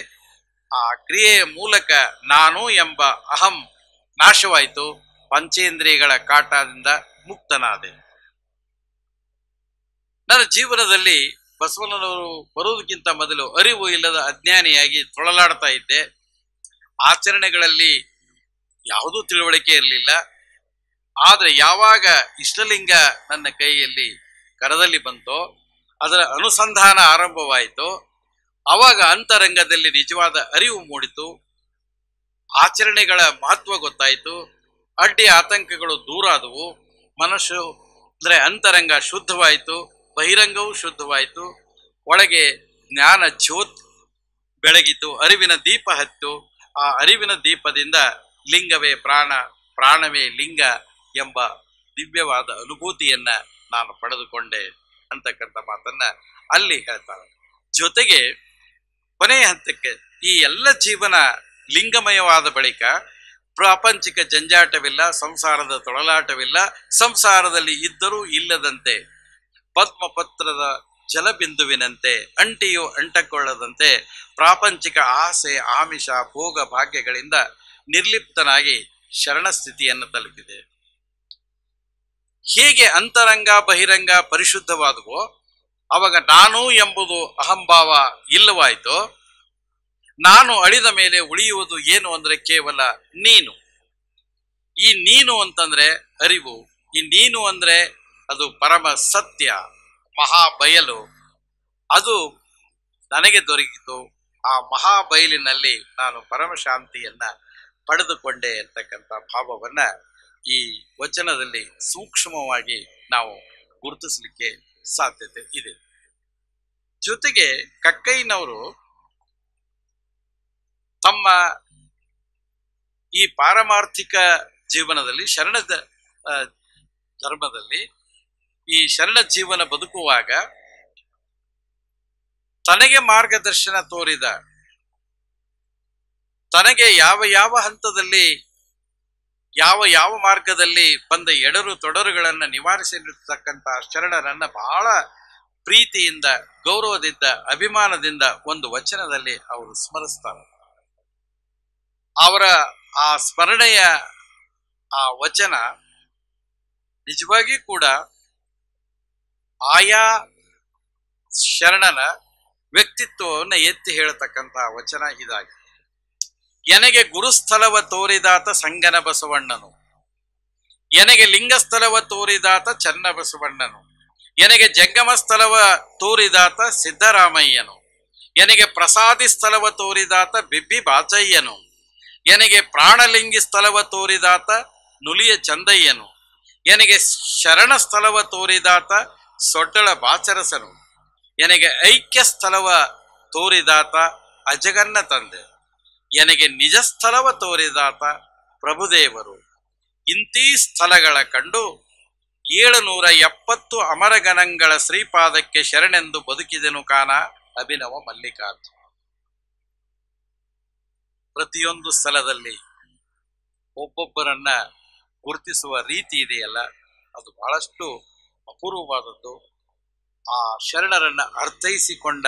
ಆ ಕ್ರಿಯೆಯ ಮೂಲಕ ನಾನು ಎಂಬ ಅಹಂ ನಾಶವಾಯಿತು. ಪಂಚೇಂದ್ರಿಯಗಳ ಕಾಟದಿಂದ ಮುಕ್ತನಾದೆ. ನನ್ನ ಜೀವನದಲ್ಲಿ ಬಸವಣ್ಣನವರು ಬರುವುದಕ್ಕಿಂತ ಮೊದಲು ಅರಿವು ಇಲ್ಲದ ಅಜ್ಞಾನಿಯಾಗಿ ತೊಳಲಾಡ್ತಾ ಇದ್ದೆ. ಆಚರಣೆಗಳಲ್ಲಿ ಯಾವುದೂ ತಿಳುವಳಿಕೆ ಇರಲಿಲ್ಲ. ಆದರೆ ಯಾವಾಗ ಇಷ್ಟಲಿಂಗ ನನ್ನ ಕೈಯಲ್ಲಿ ಕರದಲ್ಲಿ ಬಂತೋ, ಅದರ ಅನುಸಂಧಾನ ಆರಂಭವಾಯಿತು. ಆವಾಗ ಅಂತರಂಗದಲ್ಲಿ ನಿಜವಾದ ಅರಿವು ಮೂಡಿತು. ಆಚರಣೆಗಳ ಮಹತ್ವ ಗೊತ್ತಾಯಿತು. ಅಡ್ಡಿ ಆತಂಕಗಳು ದೂರ ಆದವು. ಮನಸ್ಸು ಅಂದರೆ ಅಂತರಂಗ ಶುದ್ಧವಾಯಿತು, ಬಹಿರಂಗವೂ ಶುದ್ಧವಾಯಿತು. ಒಳಗೆ ಜ್ಞಾನ ಜ್ಯೋತ್ ಬೆಳಗಿತು, ಅರಿವಿನ ದೀಪ ಹತ್ತು. ಆ ಅರಿವಿನ ದೀಪದಿಂದ ಲಿಂಗವೇ ಪ್ರಾಣ, ಪ್ರಾಣವೇ ಲಿಂಗ ಎಂಬ ದಿವ್ಯವಾದ ಅನುಭೂತಿಯನ್ನ ನಾನು ಪಡೆದುಕೊಂಡೆ ಅಂತಕ್ಕಂಥ ಮಾತನ್ನ ಅಲ್ಲಿ ಹೇಳ್ತಾರೆ. ಜೊತೆಗೆ ಕೊನೆಯ ಹಂತಕ್ಕೆ ಈ ಎಲ್ಲ ಜೀವನ ಲಿಂಗಮಯವಾದ ಬಳಿಕ ಪ್ರಾಪಂಚಿಕ ಜಂಜಾಟವಿಲ್ಲ, ಸಂಸಾರದ ತೊಳಲಾಟವಿಲ್ಲ. ಸಂಸಾರದಲ್ಲಿ ಇದ್ದರೂ ಇಲ್ಲದಂತೆ ಪದ್ಮಪತ್ರದ ಜಲಬಿಂದುವಿನಂತೆ ಅಂಟಿಯೂ ಅಂಟಕೊಳ್ಳದಂತೆ ಪ್ರಾಪಂಚಿಕ ಆಸೆ ಆಮಿಷ ಭೋಗ ಭಾಗ್ಯಗಳಿಂದ ನಿರ್ಲಿಪ್ತನಾಗಿ ಶರಣಸ್ಥಿತಿಯನ್ನು ತಲುಪಿದೆ. ಹೇಗೆ ಅಂತರಂಗ ಬಹಿರಂಗ ಪರಿಶುದ್ಧವಾದವೋ ಅವಾಗ ನಾನು ಎಂಬುದು ಅಹಂಭಾವ ಇಲ್ಲವಾಯಿತು. ನಾನು ಅಳಿದ ಮೇಲೆ ಉಳಿಯುವುದು ಏನು ಅಂದ್ರೆ ಕೇವಲ ನೀನು. ಈ ನೀನು ಅಂತಂದ್ರೆ ಅರಿವು. ಈ ನೀನು ಅಂದ್ರೆ ಅದು ಪರಮ ಸತ್ಯ, ಮಹಾಬಯಲು. ಅದು ನನಗೆ ದೊರಕಿತು. ಆ ಮಹಾಬಯಲಿನಲ್ಲಿ ನಾನು ಪರಮ ಶಾಂತಿಯನ್ನ ಪಡೆದುಕೊಂಡೆ ಅಂತಕ್ಕಂಥ ಭಾವವನ್ನ ಈ ವಚನದಲ್ಲಿ ಸೂಕ್ಷ್ಮವಾಗಿ ನಾವು ಗುರುತಿಸಲಿಕ್ಕೆ ಸಾಧ್ಯತೆ ಇದೆ. ಜೊತೆಗೆ ಕಕ್ಕಯ್ಯನವರು ತಮ್ಮ ಈ ಪಾರಮಾರ್ಥಿಕ ಜೀವನದಲ್ಲಿ ಶರಣದ ಧರ್ಮದಲ್ಲಿ ಈ ಶರಣ ಜೀವನ ಬದುಕುವಾಗ ತನಗೆ ಮಾರ್ಗದರ್ಶನ ತೋರಿದ, ತನಗೆ ಯಾವ ಯಾವ ಹಂತದಲ್ಲಿ ಯಾವ ಮಾರ್ಗದಲ್ಲಿ ಬಂದ ಎಡರು ತೊಡರುಗಳನ್ನು ನಿವಾರಿಸಿರ್ತಕ್ಕಂತಹ ಶರಣರನ್ನ ಬಹಳ ಪ್ರೀತಿಯಿಂದ, ಗೌರವದಿಂದ, ಅಭಿಮಾನದಿಂದ ಒಂದು ವಚನದಲ್ಲಿ ಅವರು ಸ್ಮರಿಸ್ತಾರೆ. ಅವರ ಆ ಸ್ಮರಣೆಯ ಆ ವಚನ ನಿಜವಾಗಿ ಕೂಡ ಆಯಾ ಶರಣನ ವ್ಯಕ್ತಿತ್ವವನ್ನು ಎತ್ತಿ ಹೇಳತಕ್ಕಂತಹ ವಚನ ಇದಾಗಿದೆ. ಎನಗೆ ಗುರುಸ್ಥಳವ ತೋರಿದಾತ ಸಂಗನ ಬಸವಣ್ಣನು, ಎನಗೆ ಲಿಂಗಸ್ಥಳವ ತೋರಿದಾತ ಚನ್ನ ಬಸವಣ್ಣನು, ಎನಗೆ ಜಂಗಮ ಸ್ಥಳವ ತೋರಿದಾತ ಸಿದ್ದರಾಮಯ್ಯನು, ಎನಗೆ ಪ್ರಸಾದಿ ಸ್ಥಳವ ತೋರಿದಾತ ಬಿಬ್ಬಿ ಬಾಚಯ್ಯನು, ಎನಗೆ ಪ್ರಾಣಲಿಂಗಿ ಸ್ಥಳವ ತೋರಿದಾತ ನುಲಿಯ ಚಂದಯ್ಯನು, ಎನಗೆ ಶರಣ ಸ್ಥಳವ ತೋರಿದಾತ ಸೊಡ್ಡಳ ಬಾಚರಸನು, ಎನಗೆ ಐಕ್ಯ ಸ್ಥಳವ ತೋರಿದಾತ ಅಜಗನ್ನ ತಂದೆ, ಎನಗೆ ನಿಜ ಸ್ಥಳವ ತೋರಿದಾತ ಪ್ರಭುದೇವರು. ಇಂತೀ ಸ್ಥಳಗಳ ಕಂಡು 770 ಅಮರಗಣಗಳ ಶ್ರೀಪಾದಕ್ಕೆ ಶರಣೆಂದು ಬದುಕಿದೆನು ಕಾನ ಅಭಿನವ ಮಲ್ಲಿಕಾರ್ಜುನ. ಪ್ರತಿಯೊಂದು ಸ್ಥಳದಲ್ಲಿ ಒಬ್ಬೊಬ್ಬರನ್ನ ಗುರುತಿಸುವ ರೀತಿ ಇದೆಯಲ್ಲ, ಅದು ಬಹಳಷ್ಟು ಅಪೂರ್ವವಾದದ್ದು. ಆ ಶರಣರನ್ನ ಅರ್ಥೈಸಿಕೊಂಡ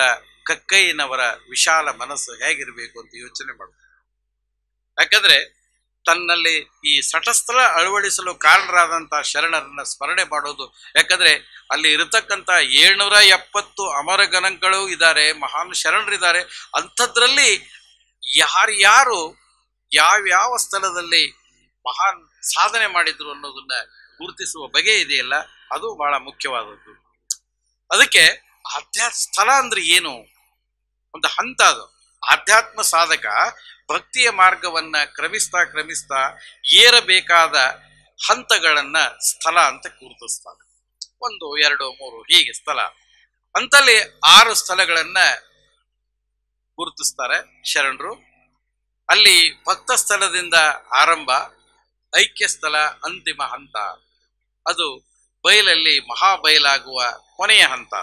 ಕಕ್ಕಯ್ಯನವರ ವಿಶಾಲ ಮನಸ್ಸು ಹೇಗಿರಬೇಕು ಅಂತ ಯೋಚನೆ ಮಾಡ್ತಾರೆ. ಯಾಕಂದ್ರೆ ತನ್ನಲ್ಲಿ ಈ ಸಟಸ್ಥಳ ಅಳವಡಿಸಲು ಕಾರಣರಾದಂತಹ ಶರಣರನ್ನ ಸ್ಮರಣೆ ಮಾಡೋದು. ಯಾಕಂದ್ರೆ ಅಲ್ಲಿ ಇರತಕ್ಕಂಥ 770 ಅಮರಗಣಗಳು ಇದ್ದಾರೆ, ಮಹಾನ್ ಶರಣರಿದ್ದಾರೆ. ಅಂಥದ್ರಲ್ಲಿ ಯಾರ್ಯಾರು ಯಾವ್ಯಾವ ಸ್ಥಳದಲ್ಲಿ ಮಹಾನ್ ಸಾಧನೆ ಮಾಡಿದ್ರು ಅನ್ನೋದನ್ನ ಗುರುತಿಸುವ ಬಗೆ ಇದೆಯಲ್ಲ, ಅದು ಬಹಳ ಮುಖ್ಯವಾದದ್ದು. ಅದಕ್ಕೆ ಸ್ಥಳ ಅಂದ್ರೆ ಏನು, ಒಂದು ಹಂತ ಅದು. ಆಧ್ಯಾತ್ಮ ಸಾಧಕ ಭಕ್ತಿಯ ಮಾರ್ಗವನ್ನ ಕ್ರಮಿಸ್ತಾ ಏರಬೇಕಾದ ಹಂತಗಳನ್ನ ಸ್ಥಳ ಅಂತ ಗುರುತಿಸ್ತಾರೆ. 1, 2, 3 ಹೀಗೆ ಸ್ಥಳ ಅಂತಲ್ಲಿ 6 ಸ್ಥಳಗಳನ್ನ ಗುರುತಿಸ್ತಾರೆ ಶರಣರು. ಅಲ್ಲಿ ಭಕ್ತ ಸ್ಥಳದಿಂದ ಆರಂಭ, ಐಕ್ಯ ಸ್ಥಳ ಅಂತಿಮ ಹಂತ, ಅದು ಬಯಲಲ್ಲಿ ಮಹಾಬಯಲಾಗುವ ಕೊನೆಯ ಹಂತ.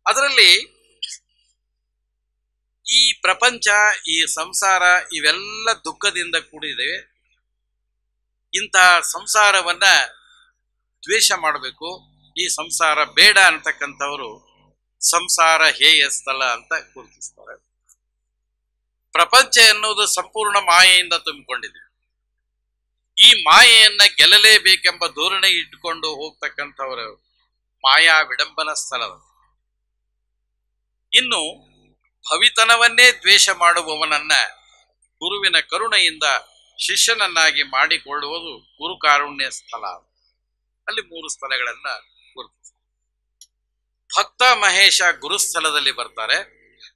ಅದರಲ್ಲಿ ಈ ಪ್ರಪಂಚ, ಈ ಸಂಸಾರ ಇವೆಲ್ಲ ದುಃಖದಿಂದ ಕೂಡಿದೆ. ಇಂತಹ ಸಂಸಾರವನ್ನ ದ್ವೇಷ ಮಾಡಬೇಕು, ಈ ಸಂಸಾರ ಬೇಡ ಅಂತಕ್ಕಂಥವರು ಸಂಸಾರ ಹೇಯ ಸ್ಥಳ ಅಂತ ಗುರುತಿಸ್ತಾರೆ. ಪ್ರಪಂಚ ಎನ್ನುವುದು ಸಂಪೂರ್ಣ ಮಾಯೆಯಿಂದ ತುಂಬಿಕೊಂಡಿದೆ. ಈ ಮಾಯೆಯನ್ನ ಗೆಲ್ಲಲೇಬೇಕೆಂಬ ಧೋರಣೆ ಇಟ್ಟುಕೊಂಡು ಹೋಗ್ತಕ್ಕಂಥವರು ಮಾಯಾ ವಿಡಂಬನ ಸ್ಥಳ. ಇನ್ನು ಭವಿತನವನ್ನೇ ದ್ವೇಷ ಮಾಡುವವನನ್ನ ಗುರುವಿನ ಕರುಣೆಯಿಂದ ಶಿಷ್ಯನನ್ನಾಗಿ ಮಾಡಿಕೊಳ್ಳುವುದು ಗುರುಕಾರುಣ್ಯ ಸ್ಥಳ. ಅಲ್ಲಿ 3 ಸ್ಥಳಗಳನ್ನ ಗುರುತಿಸ್ತಾರೆ. ಭಕ್ತ ಮಹೇಶ ಗುರುಸ್ಥಳದಲ್ಲಿ ಬರ್ತಾರೆ,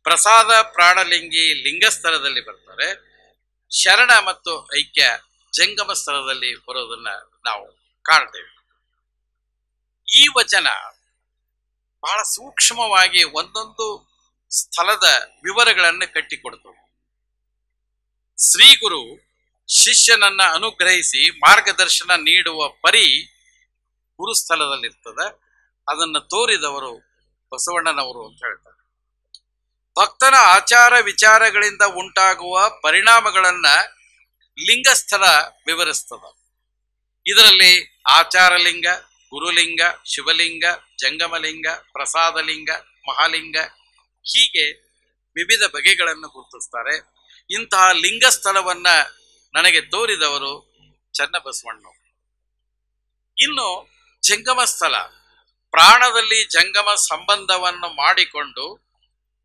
ಪ್ರಸಾದ ಪ್ರಾಣಲಿಂಗಿ ಲಿಂಗಸ್ಥಳದಲ್ಲಿ ಬರ್ತಾರೆ, ಶರಣ ಮತ್ತು ಐಕ್ಯ ಜಂಗಮ ಸ್ಥಳದಲ್ಲಿ ಬರೋದನ್ನ ನಾವು ಕಾಣ್ತೇವೆ. ಈ ವಚನ ಬಹಳ ಸೂಕ್ಷ್ಮವಾಗಿ ಒಂದೊಂದು ಸ್ಥಳದ ವಿವರಗಳನ್ನು ಕಟ್ಟಿಕೊಡ್ತವೆ. ಶ್ರೀ ಗುರು ಶಿಷ್ಯನನ್ನ ಅನುಗ್ರಹಿಸಿ ಮಾರ್ಗದರ್ಶನ ನೀಡುವ ಪರಿ ಗುರುಸ್ಥಳದಲ್ಲಿರ್ತದೆ. ಅದನ್ನು ತೋರಿದವರು ಬಸವಣ್ಣನವರು ಅಂತ ಹೇಳ್ತಾರೆ. ಭಕ್ತನ ಆಚಾರ ವಿಚಾರಗಳಿಂದ ಉಂಟಾಗುವ ಪರಿಣಾಮಗಳನ್ನ ಲಿಂಗಸ್ಥಳ ವಿವರಿಸ್ತದ. ಇದರಲ್ಲಿ ಆಚಾರಲಿಂಗ, ಗುರುಲಿಂಗ, ಶಿವಲಿಂಗ, ಜಂಗಮಲಿಂಗ, ಪ್ರಸಾದಲಿಂಗ, ಮಹಾಲಿಂಗ ಹೀಗೆ ವಿವಿಧ ಬಗೆಗಳನ್ನು ಗುರುತಿಸ್ತಾರೆ. ಇಂತಹ ಲಿಂಗ ಸ್ಥಳವನ್ನ ನನಗೆ ತೋರಿದವರು ಚನ್ನಬಸವಣ್ಣ. ಇನ್ನು ಜಂಗಮ ಸ್ಥಳ, ಪ್ರಾಣದಲ್ಲಿ ಜಂಗಮ ಸಂಬಂಧವನ್ನು ಮಾಡಿಕೊಂಡು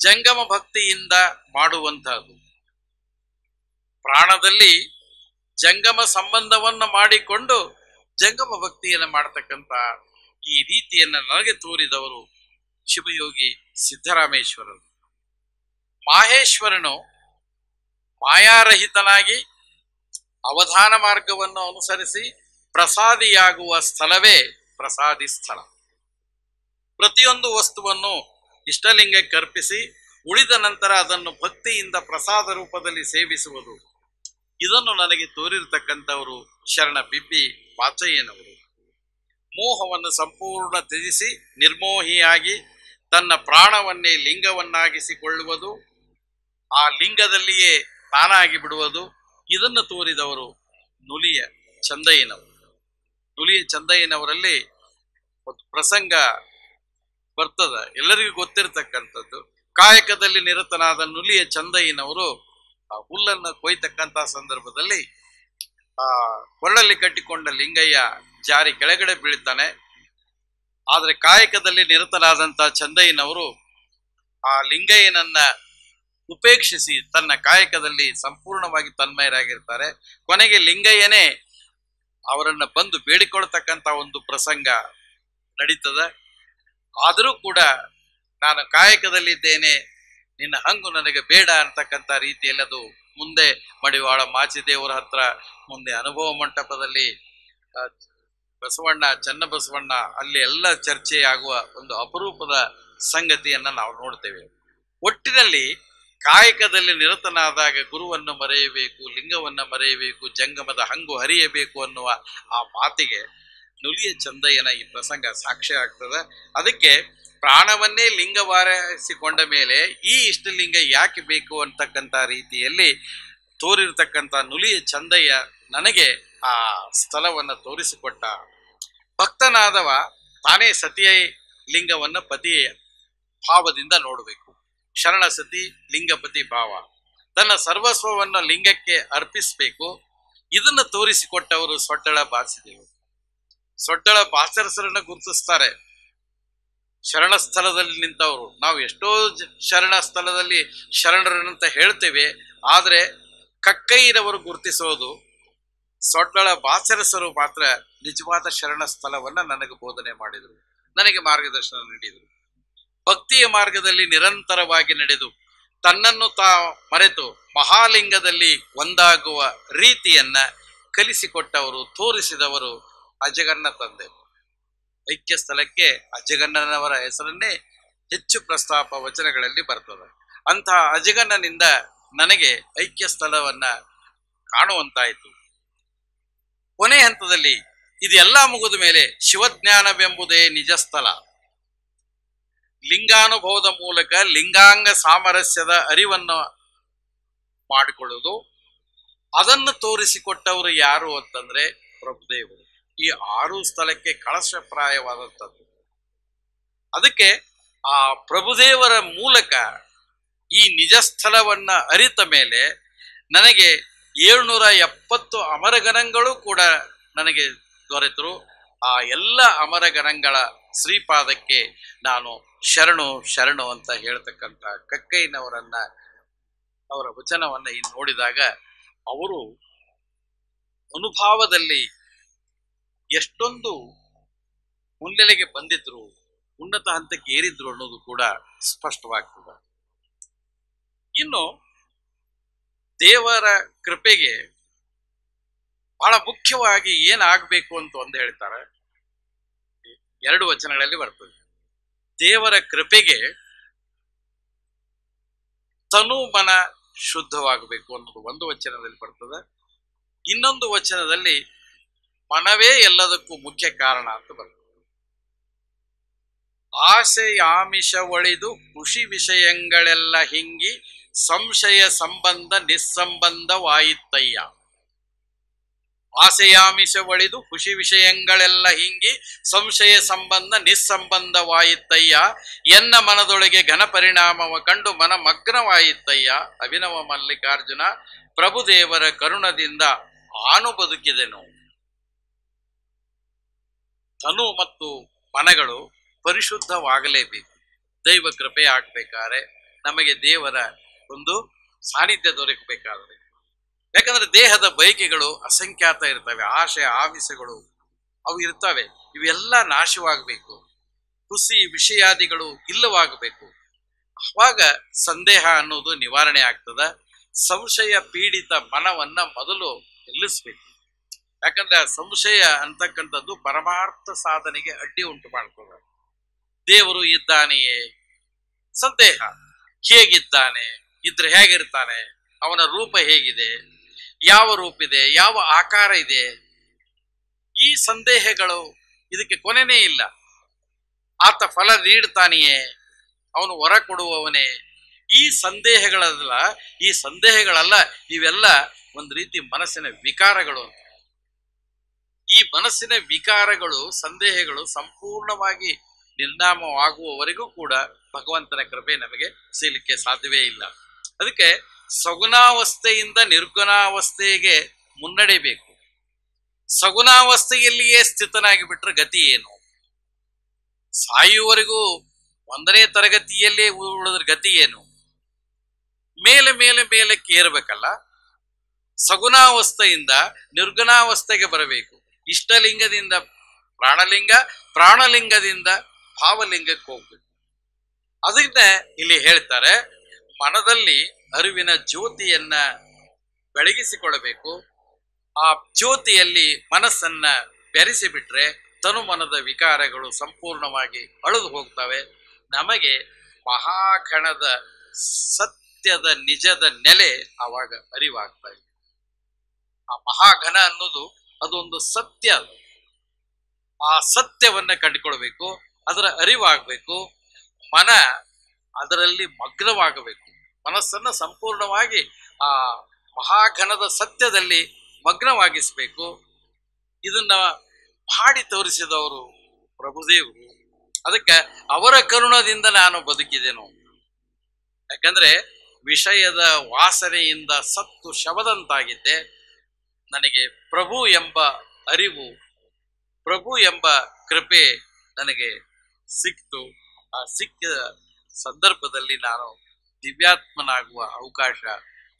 ಜಂಗಮ ಭಕ್ತಿಯಿಂದ ಮಾಡುವಂತಹದ್ದು. ಪ್ರಾಣದಲ್ಲಿ ಜಂಗಮ ಸಂಬಂಧವನ್ನು ಮಾಡಿಕೊಂಡು ಜಂಗಮ ಭಕ್ತಿಯನ್ನು ಮಾಡತಕ್ಕಂಥ ಈ ರೀತಿಯನ್ನು ನನಗೆ ತೋರಿದವರು ಶಿವಯೋಗಿ ಸಿದ್ದರಾಮೇಶ್ವರರು. ಮಾಹೇಶ್ವರನು ಮಾಯಾರಹಿತನಾಗಿ ಅವಧಾನ ಮಾರ್ಗವನ್ನು ಅನುಸರಿಸಿ ಪ್ರಸಾದಿಯಾಗುವ ಸ್ಥಳವೇ ಪ್ರಸಾದಿ ಸ್ಥಳ. ಪ್ರತಿಯೊಂದು ವಸ್ತುವನ್ನು ಇಷ್ಟಲಿಂಗಕ್ಕೆ ಅರ್ಪಿಸಿ ಉಳಿದ ನಂತರ ಅದನ್ನು ಭಕ್ತಿಯಿಂದ ಪ್ರಸಾದ ರೂಪದಲ್ಲಿ ಸೇವಿಸುವುದು, ಇದನ್ನು ನನಗೆ ತೋರಿರತಕ್ಕಂಥವರು ಶರಣ ಬಿಬ್ಬಿ ಬಾಚಯ್ಯನವರು. ಮೋಹವನ್ನು ಸಂಪೂರ್ಣ ತ್ಯಜಿಸಿ ನಿರ್ಮೋಹಿಯಾಗಿ ತನ್ನ ಪ್ರಾಣವನ್ನೇ ಲಿಂಗವನ್ನಾಗಿಸಿಕೊಳ್ಳುವುದು, ಆ ಲಿಂಗದಲ್ಲಿಯೇ ತಾನಾಗಿ ಬಿಡುವುದು, ಇದನ್ನು ತೋರಿದವರು ನುಲಿಯ ಚಂದಯ್ಯನವರು. ನುಲಿಯ ಚಂದಯ್ಯನವರಲ್ಲಿ ಒಂದು ಪ್ರಸಂಗ ಬರ್ತದ, ಎಲ್ಲರಿಗೂ ಗೊತ್ತಿರತಕ್ಕಂಥದ್ದು. ಕಾಯಕದಲ್ಲಿ ನಿರತನಾದ ನುಲಿಯ ಚಂದಯ್ಯನವರು ಆ ಹುಲ್ಲನ್ನು ಕೊಯ್ತಕ್ಕಂಥ ಸಂದರ್ಭದಲ್ಲಿ ಆ ಕೊಳ್ಳಲ್ಲಿ ಕಟ್ಟಿಕೊಂಡ ಲಿಂಗಯ್ಯ ಜಾರಿ ಕೆಳಗಡೆ ಬೀಳ್ತಾನೆ. ಆದ್ರೆ ಕಾಯಕದಲ್ಲಿ ನಿರತನಾದಂಥ ಚಂದಯ್ಯನವರು ಆ ಲಿಂಗಯ್ಯನನ್ನ ಉಪೇಕ್ಷಿಸಿ ತನ್ನ ಕಾಯಕದಲ್ಲಿ ಸಂಪೂರ್ಣವಾಗಿ ತನ್ಮಯರಾಗಿರ್ತಾರೆ. ಕೊನೆಗೆ ಲಿಂಗಯ್ಯನೇ ಅವರನ್ನ ಬಂದು ಬೇಡಿಕೊಳ್ತಕ್ಕಂಥ ಒಂದು ಪ್ರಸಂಗ ನಡೀತದ. ಆದರೂ ಕೂಡ ನಾನು ಕಾಯಕದಲ್ಲಿದ್ದೇನೆ, ನಿನ್ನ ಹಂಗು ನನಗೆ ಬೇಡ ಅಂತಕ್ಕಂಥ ರೀತಿಯಲ್ಲಿ ಅದು ಮುಂದೆ ಮಡಿವಾಳ ಮಾಚಿದೇವರ ಹತ್ರ, ಮುಂದೆ ಅನುಭವ ಮಂಟಪದಲ್ಲಿ ಬಸವಣ್ಣ, ಚನ್ನಬಸವಣ್ಣ, ಅಲ್ಲಿ ಎಲ್ಲ ಚರ್ಚೆಯಾಗುವ ಒಂದು ಅಪರೂಪದ ಸಂಗತಿಯನ್ನ ನಾವು ನೋಡ್ತೇವೆ. ಒಟ್ಟಿನಲ್ಲಿ ಕಾಯಕದಲ್ಲಿ ನಿರತನಾದಾಗ ಗುರುವನ್ನು ಮರೆಯಬೇಕು, ಲಿಂಗವನ್ನ ಮರೆಯಬೇಕು, ಜಂಗಮದ ಹಂಗು ಹರಿಯಬೇಕು ಅನ್ನುವ ಆ ಮಾತಿಗೆ ನುಲಿಯ ಚಂದಯ್ಯನ ಈ ಪ್ರಸಂಗ ಸಾಕ್ಷ್ಯ ಆಗ್ತದೆ. ಅದಕ್ಕೆ ಪ್ರಾಣವನ್ನೇ ಲಿಂಗವಾರಿಸಿಕೊಂಡ ಮೇಲೆ ಈ ಇಷ್ಟಲಿಂಗ ಯಾಕೆ ಬೇಕು ಅಂತಕ್ಕಂಥ ರೀತಿಯಲ್ಲಿ ತೋರಿರ್ತಕ್ಕಂಥ ನುಲಿಯ ಚಂದಯ್ಯ ನನಗೆ ಆ ಸ್ಥಳವನ್ನ ತೋರಿಸಿಕೊಟ್ಟ. ಭಕ್ತನಾದವ ತಾನೇ ಸತಿಯ ಲಿಂಗವನ್ನ ಪತಿಯ ಭಾವದಿಂದ ನೋಡಬೇಕು. ಶರಣ ಸತಿ ಲಿಂಗಪತಿ ಭಾವ, ತನ್ನ ಸರ್ವಸ್ವವನ್ನು ಲಿಂಗಕ್ಕೆ ಅರ್ಪಿಸಬೇಕು. ಇದನ್ನು ತೋರಿಸಿಕೊಟ್ಟವರು ಸೊಡ್ಡಳ ಬಾಸಿದೇವರು. ಸೊಡ್ಡಳ ಬಾಸರಸರನ್ನ ಗುರುತಿಸ್ತಾರೆ. ಶರಣ ಸ್ಥಳದಲ್ಲಿ ನಿಂತವರು. ನಾವು ಎಷ್ಟೋ ಶರಣ ಸ್ಥಳದಲ್ಲಿ ಶರಣರನ್ನಂತ ಹೇಳ್ತೇವೆ, ಆದ್ರೆ ಕಕ್ಕೈರವರು ಗುರುತಿಸೋದು ಸೊಡ್ಡಳ ಬಾಸರಸರು ಮಾತ್ರ ನಿಜವಾದ ಶರಣ ಸ್ಥಳವನ್ನ ನನಗೆ ಬೋಧನೆ ಮಾಡಿದರು, ನನಗೆ ಮಾರ್ಗದರ್ಶನ ನೀಡಿದರು. ಭಕ್ತಿಯ ಮಾರ್ಗದಲ್ಲಿ ನಿರಂತರವಾಗಿ ನಡೆದು ತನ್ನನ್ನು ಮರೆತು ಮಹಾಲಿಂಗದಲ್ಲಿ ಒಂದಾಗುವ ರೀತಿಯನ್ನ ಕಲಿಸಿಕೊಟ್ಟವರು, ತೋರಿಸಿದವರು ಅಜಗಣ್ಣ ತಂದೆ. ಐಕ್ಯ ಸ್ಥಳಕ್ಕೆ ಅಜಗಣ್ಣನವರ ಹೆಸರನ್ನೇ ಹೆಚ್ಚು ಪ್ರಸ್ತಾಪ ವಚನಗಳಲ್ಲಿ ಬರ್ತದೆ. ಅಂತಹ ಅಜಗಣ್ಣನಿಂದ ನನಗೆ ಐಕ್ಯ ಸ್ಥಳವನ್ನ ಕಾಣುವಂತಾಯಿತು. ಕೊನೆ ಹಂತದಲ್ಲಿ ಇದೆಲ್ಲ ಮುಗಿದ ಮೇಲೆ ಶಿವಜ್ಞಾನವೆಂಬುದೇ ನಿಜ ಸ್ಥಳ. ಲಿಂಗಾನುಭವದ ಮೂಲಕ ಲಿಂಗಾಂಗ ಸಾಮರಸ್ಯದ ಅರಿವನ್ನು ಮಾಡಿಕೊಳ್ಳುವುದು, ಅದನ್ನು ತೋರಿಸಿಕೊಟ್ಟವರು ಯಾರು ಅಂತಂದ್ರೆ ಪ್ರಭುದೇವರು. ಈ 6 ಸ್ಥಳಕ್ಕೆ ಕಳಶಪ್ರಾಯವಾದಂಥದ್ದು. ಅದಕ್ಕೆ ಆ ಪ್ರಭುದೇವರ ಮೂಲಕ ಈ ನಿಜ ಸ್ಥಳವನ್ನ ಅರಿತ ಮೇಲೆ ನನಗೆ 770 ಅಮರಗಣಗಳು ಕೂಡ ನನಗೆ ದೊರೆತರು. ಆ ಎಲ್ಲ ಅಮರಗಣಗಳ ಶ್ರೀಪಾದಕ್ಕೆ ನಾನು ಶರಣು ಶರಣು ಅಂತ ಹೇಳ್ತಕ್ಕಂಥ ಕಕ್ಕಯ್ಯನವರನ್ನ, ಅವರ ವಚನವನ್ನ ಇನ್ನು ನೋಡಿದಾಗ ಅವರು ಅನುಭಾವದಲ್ಲಿ ಎಷ್ಟೊಂದು ಮುನ್ನೆಲೆಗೆ ಬಂದಿದ್ರು, ಉನ್ನತ ಹಂತಕ್ಕೆ ಏರಿದ್ರು ಅನ್ನೋದು ಕೂಡ ಸ್ಪಷ್ಟವಾಗ್ತದೆ. ಇನ್ನು ದೇವರ ಕೃಪೆಗೆ ಬಹಳ ಮುಖ್ಯವಾಗಿ ಏನಾಗಬೇಕು ಅಂತ ಒಂದು ಹೇಳ್ತಾರೆ, 2 ವಚನಗಳಲ್ಲಿ ಬರ್ತದೆ. ದೇವರ ಕೃಪೆಗೆ ತನು ಮನ ಶುದ್ಧವಾಗಬೇಕು ಅನ್ನೋದು ಒಂದು ವಚನದಲ್ಲಿ ಬರ್ತದೆ. ಇನ್ನೊಂದು ವಚನದಲ್ಲಿ ಮನವೇ ಎಲ್ಲದಕ್ಕೂ ಮುಖ್ಯ ಕಾರಣ ಅಂತ ಬರ್ತದೆ. ಆಸೆಯಾಮಿಷ ಒಳಿದು ಖುಷಿ ವಿಷಯಗಳೆಲ್ಲ ಹಿಂಗಿ ಸಂಶಯ ಸಂಬಂಧ ನಿಸ್ಸಂಬಂಧವಾಯಿತಯ್ಯ. ಆಸೆಯಾಮಿಷ ಒಳಿದು ಖುಷಿ ವಿಷಯಗಳೆಲ್ಲ ಹಿಂಗಿ ಸಂಶಯ ಸಂಬಂಧ ನಿಸ್ಸಂಬಂಧವಾಯಿತಯ್ಯ. ಎನ್ನ ಮನದೊಳಗೆ ಘನ ಪರಿಣಾಮವ ಕಂಡು ಮನ ಮಗ್ನವಾಯಿತಯ್ಯ. ಅಭಿನವ ಮಲ್ಲಿಕಾರ್ಜುನ ಪ್ರಭುದೇವರ ಕರುಣದಿಂದ ಆನು ಬದುಕಿದೆನು. ತನು ಮತ್ತು ಮನಗಳು ಪರಿಶುದ್ಧವಾಗಲೇಬೇಕು. ದೈವ ಕೃಪೆ ಆಗ್ಬೇಕಾದ್ರೆ, ನಮಗೆ ದೇವರ ಒಂದು ಸಾನ್ನಿಧ್ಯ ದೊರಕಬೇಕಾದ್ರೆ. ಯಾಕಂದ್ರೆ ದೇಹದ ಬಯಕೆಗಳು ಅಸಂಖ್ಯಾತ ಇರ್ತವೆ, ಆಶೆ ಆಮಿಷಗಳು ಅವು ಇರ್ತವೆ. ಇವೆಲ್ಲ ನಾಶವಾಗಬೇಕು, ಹುಸಿ ವಿಷಯಾದಿಗಳು ಇಲ್ಲವಾಗಬೇಕು. ಅವಾಗ ಸಂದೇಹ ಅನ್ನೋದು ನಿವಾರಣೆ ಆಗ್ತದ. ಸಂಶಯ ಪೀಡಿತ ಮನವನ್ನ ಮೊದಲು ನಿಲ್ಲಿಸ್ಬೇಕು. ಯಾಕಂದ್ರೆ ಸಂಶಯ ಅಂತಕ್ಕಂಥದ್ದು ಪರಮಾರ್ಥ ಸಾಧನೆಗೆ ಅಡ್ಡಿ ಉಂಟು ಮಾಡ್ತದೆ. ದೇವರು ಇದ್ದಾನೆಯೇ? ಸಂದೇಹ. ಹೇಗಿದ್ದಾನೆ? ಇದ್ರೆ ಹೇಗಿರ್ತಾನೆ? ಅವನ ರೂಪ ಹೇಗಿದೆ? ಯಾವ ರೂಪ ಇದೆ? ಯಾವ ಆಕಾರ ಇದೆ? ಈ ಸಂದೇಹಗಳು ಇದಕ್ಕೆ ಕೊನೆನೇ ಇಲ್ಲ. ಆತ ಫಲ ನೀಡ್ತಾನೆಯೇ, ಅವನು ವರ ಕೊಡುವವನೇ. ಈ ಸಂದೇಹಗಳಲ್ಲ, ಇವೆಲ್ಲ ಒಂದು ರೀತಿ ಮನಸ್ಸಿನ ವಿಕಾರಗಳು. ಈ ಮನಸ್ಸಿನ ವಿಕಾರಗಳು, ಸಂದೇಹಗಳು ಸಂಪೂರ್ಣವಾಗಿ ನಿರ್ನಾಮವಾಗುವವರೆಗೂ ಕೂಡ ಭಗವಂತನ ಕೃಪೆ ನಮಗೆ ಸಿಗಲಿಕ್ಕೆ ಸಾಧ್ಯವೇ ಇಲ್ಲ. ಅದಕ್ಕೆ ಸಗುಣಾವಸ್ಥೆಯಿಂದ ನಿರ್ಗುಣಾವಸ್ಥೆಗೆ ಮುನ್ನಡೆಯಬೇಕು. ಸಗುಣಾವಸ್ಥೆಯಲ್ಲಿಯೇ ಸ್ಥಿತನಾಗಿ ಬಿಟ್ರೆ ಗತಿ ಏನು? ಸಾಯುವವರೆಗೂ 1ನೇ ತರಗತಿಯಲ್ಲೇ ಉಳಿದ್ರ ಗತಿ ಏನು? ಮೇಲೆ ಮೇಲೆ ಮೇಲಕ್ಕೆ ಏರ್ಬೇಕಲ್ಲ. ಸಗುಣಾವಸ್ಥೆಯಿಂದ ನಿರ್ಗುಣಾವಸ್ಥೆಗೆ ಬರಬೇಕು. ಇಷ್ಟಲಿಂಗದಿಂದ ಪ್ರಾಣಲಿಂಗ, ಪ್ರಾಣಲಿಂಗದಿಂದ ಭಾವಲಿಂಗಕ್ಕೆ ಹೋಗ್ಬೇಕು. ಅದನ್ನ ಇಲ್ಲಿ ಹೇಳ್ತಾರೆ, ಮನದಲ್ಲಿ ಅರಿವಿನ ಜ್ಯೋತಿಯನ್ನ ಬೆಳಗಿಸಿಕೊಳ್ಳಬೇಕು. ಆ ಜ್ಯೋತಿಯಲ್ಲಿ ಮನಸ್ಸನ್ನ ಬೆರೆಸಿಬಿಟ್ರೆ ತನುಮನದ ವಿಕಾರಗಳು ಸಂಪೂರ್ಣವಾಗಿ ಅಳಿದು ಹೋಗ್ತವೆ. ನಮಗೆ ಮಹಾಗಣದ ಸತ್ಯದ ನಿಜದ ನೆಲೆ ಆವಾಗ ಅರಿವಾಗ್ತಾ ಇದೆ. ಆ ಮಹಾಘನ ಅನ್ನೋದು ಅದೊಂದು ಸತ್ಯ. ಆ ಸತ್ಯವನ್ನ ಕಂಡುಕೊಳ್ಬೇಕು, ಅದರ ಅರಿವಾಗಬೇಕು. ಮನ ಅದರಲ್ಲಿ ಮಗ್ನವಾಗಬೇಕು. ಮನಸ್ಸನ್ನ ಸಂಪೂರ್ಣವಾಗಿ ಆ ಮಹಾಘನದ ಸತ್ಯದಲ್ಲಿ ಮಗ್ನವಾಗಿಸಬೇಕು. ಇದನ್ನ ಮಾಡಿ ತೋರಿಸಿದವರು ಪ್ರಭುದೇವರು. ಅದಕ್ಕೆ ಅವರ ಕರುಣದಿಂದ ನಾನು ಬದುಕಿದೆನು. ಯಾಕಂದ್ರೆ ವಿಷಯದ ವಾಸನೆಯಿಂದ ಸತ್ತು ಶವದಂತಾಗಿದ್ದೆ. ನನಗೆ ಪ್ರಭು ಎಂಬ ಅರಿವು, ಪ್ರಭು ಎಂಬ ಕೃಪೆ ನನಗೆ ಸಿಕ್ತು. ಆ ಸಿಕ್ಕಿದ ಸಂದರ್ಭದಲ್ಲಿ ನಾನು ದಿವ್ಯಾತ್ಮನಾಗುವ ಅವಕಾಶ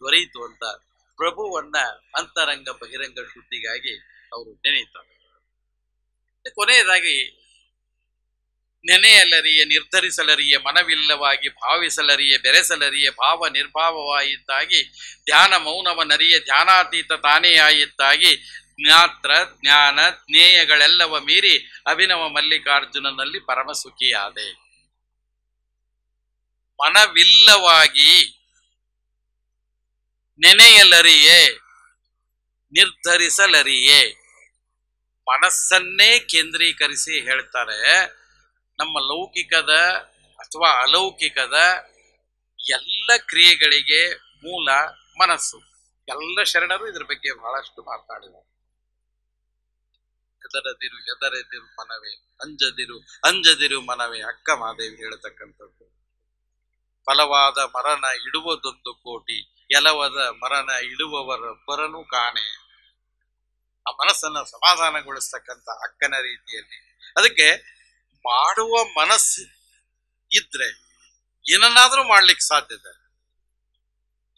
ದೊರೆಯಿತು ಅಂತ ಪ್ರಭುವನ್ನ ಅಂತರಂಗ ಬಹಿರಂಗ ಶುದ್ಧಿಗಾಗಿ ಅವರು ನೆನೆಯುತ್ತಾರೆ. ಕೊನೆಯದಾಗಿ, ನೆನೆಯಲರಿಯೇ ನಿರ್ಧರಿಸಲರಿಯೇ ಮನವಿಲ್ಲವಾಗಿ ಭಾವಿಸಲರಿಯೇ ಬೆರೆಸಲರಿಯೇ ಭಾವ ನಿರ್ಭಾವವಾಯಿತಾಗಿ ಧ್ಯಾನ ಮೌನವನರಿಯೇ ಧ್ಯಾನಾತೀತ ತಾನೇ ಆಯಿತಾಗಿ ಜ್ಞಾತ್ರ ಜ್ಞಾನ ಜ್ಞೇಯಗಳೆಲ್ಲವ ಮೀರಿ ಅಭಿನವ ಮಲ್ಲಿಕಾರ್ಜುನನಲ್ಲಿ ಪರಮ ಸುಖಿಯಾದೆ. ಮನವಿಲ್ಲವಾಗಿ ನೆನೆಯಲರಿಯೇ ನಿರ್ಧರಿಸಲರಿಯೇ, ಮನಸ್ಸನ್ನೇ ಕೇಂದ್ರೀಕರಿಸಿ ಹೇಳ್ತಾರೆ. ನಮ್ಮ ಲೌಕಿಕದ ಅಥವಾ ಅಲೌಕಿಕದ ಎಲ್ಲ ಕ್ರಿಯೆಗಳಿಗೆ ಮೂಲ ಮನಸ್ಸು. ಎಲ್ಲ ಶರಣರು ಇದ್ರ ಬಗ್ಗೆ ಬಹಳಷ್ಟು ಮಾತಾಡಿದರು. ಹೆದರದಿರು ಮನವೇ, ಅಂಜದಿರು ಮನವೇ, ಅಕ್ಕ ಮಾದೇವಿ ಹೇಳ್ತಕ್ಕಂಥದ್ದು. ಫಲವಾದ ಮರಣ ಇಡುವುದೊಂದು ಕೋಟಿ, ಎಲವದ ಮರಣ ಇಡುವವರ ಪರನು ಕಾಣೆ. ಆ ಮನಸ್ಸನ್ನ ಸಮಾಧಾನಗೊಳಿಸ್ತಕ್ಕಂಥ ಅಕ್ಕನ ರೀತಿಯಲ್ಲಿ. ಅದಕ್ಕೆ ಮಾಡುವ ಮನಸ್ಸು ಇದ್ರೆ ಏನನ್ನಾದ್ರೂ ಮಾಡ್ಲಿಕ್ಕೆ ಸಾಧ್ಯತೆ.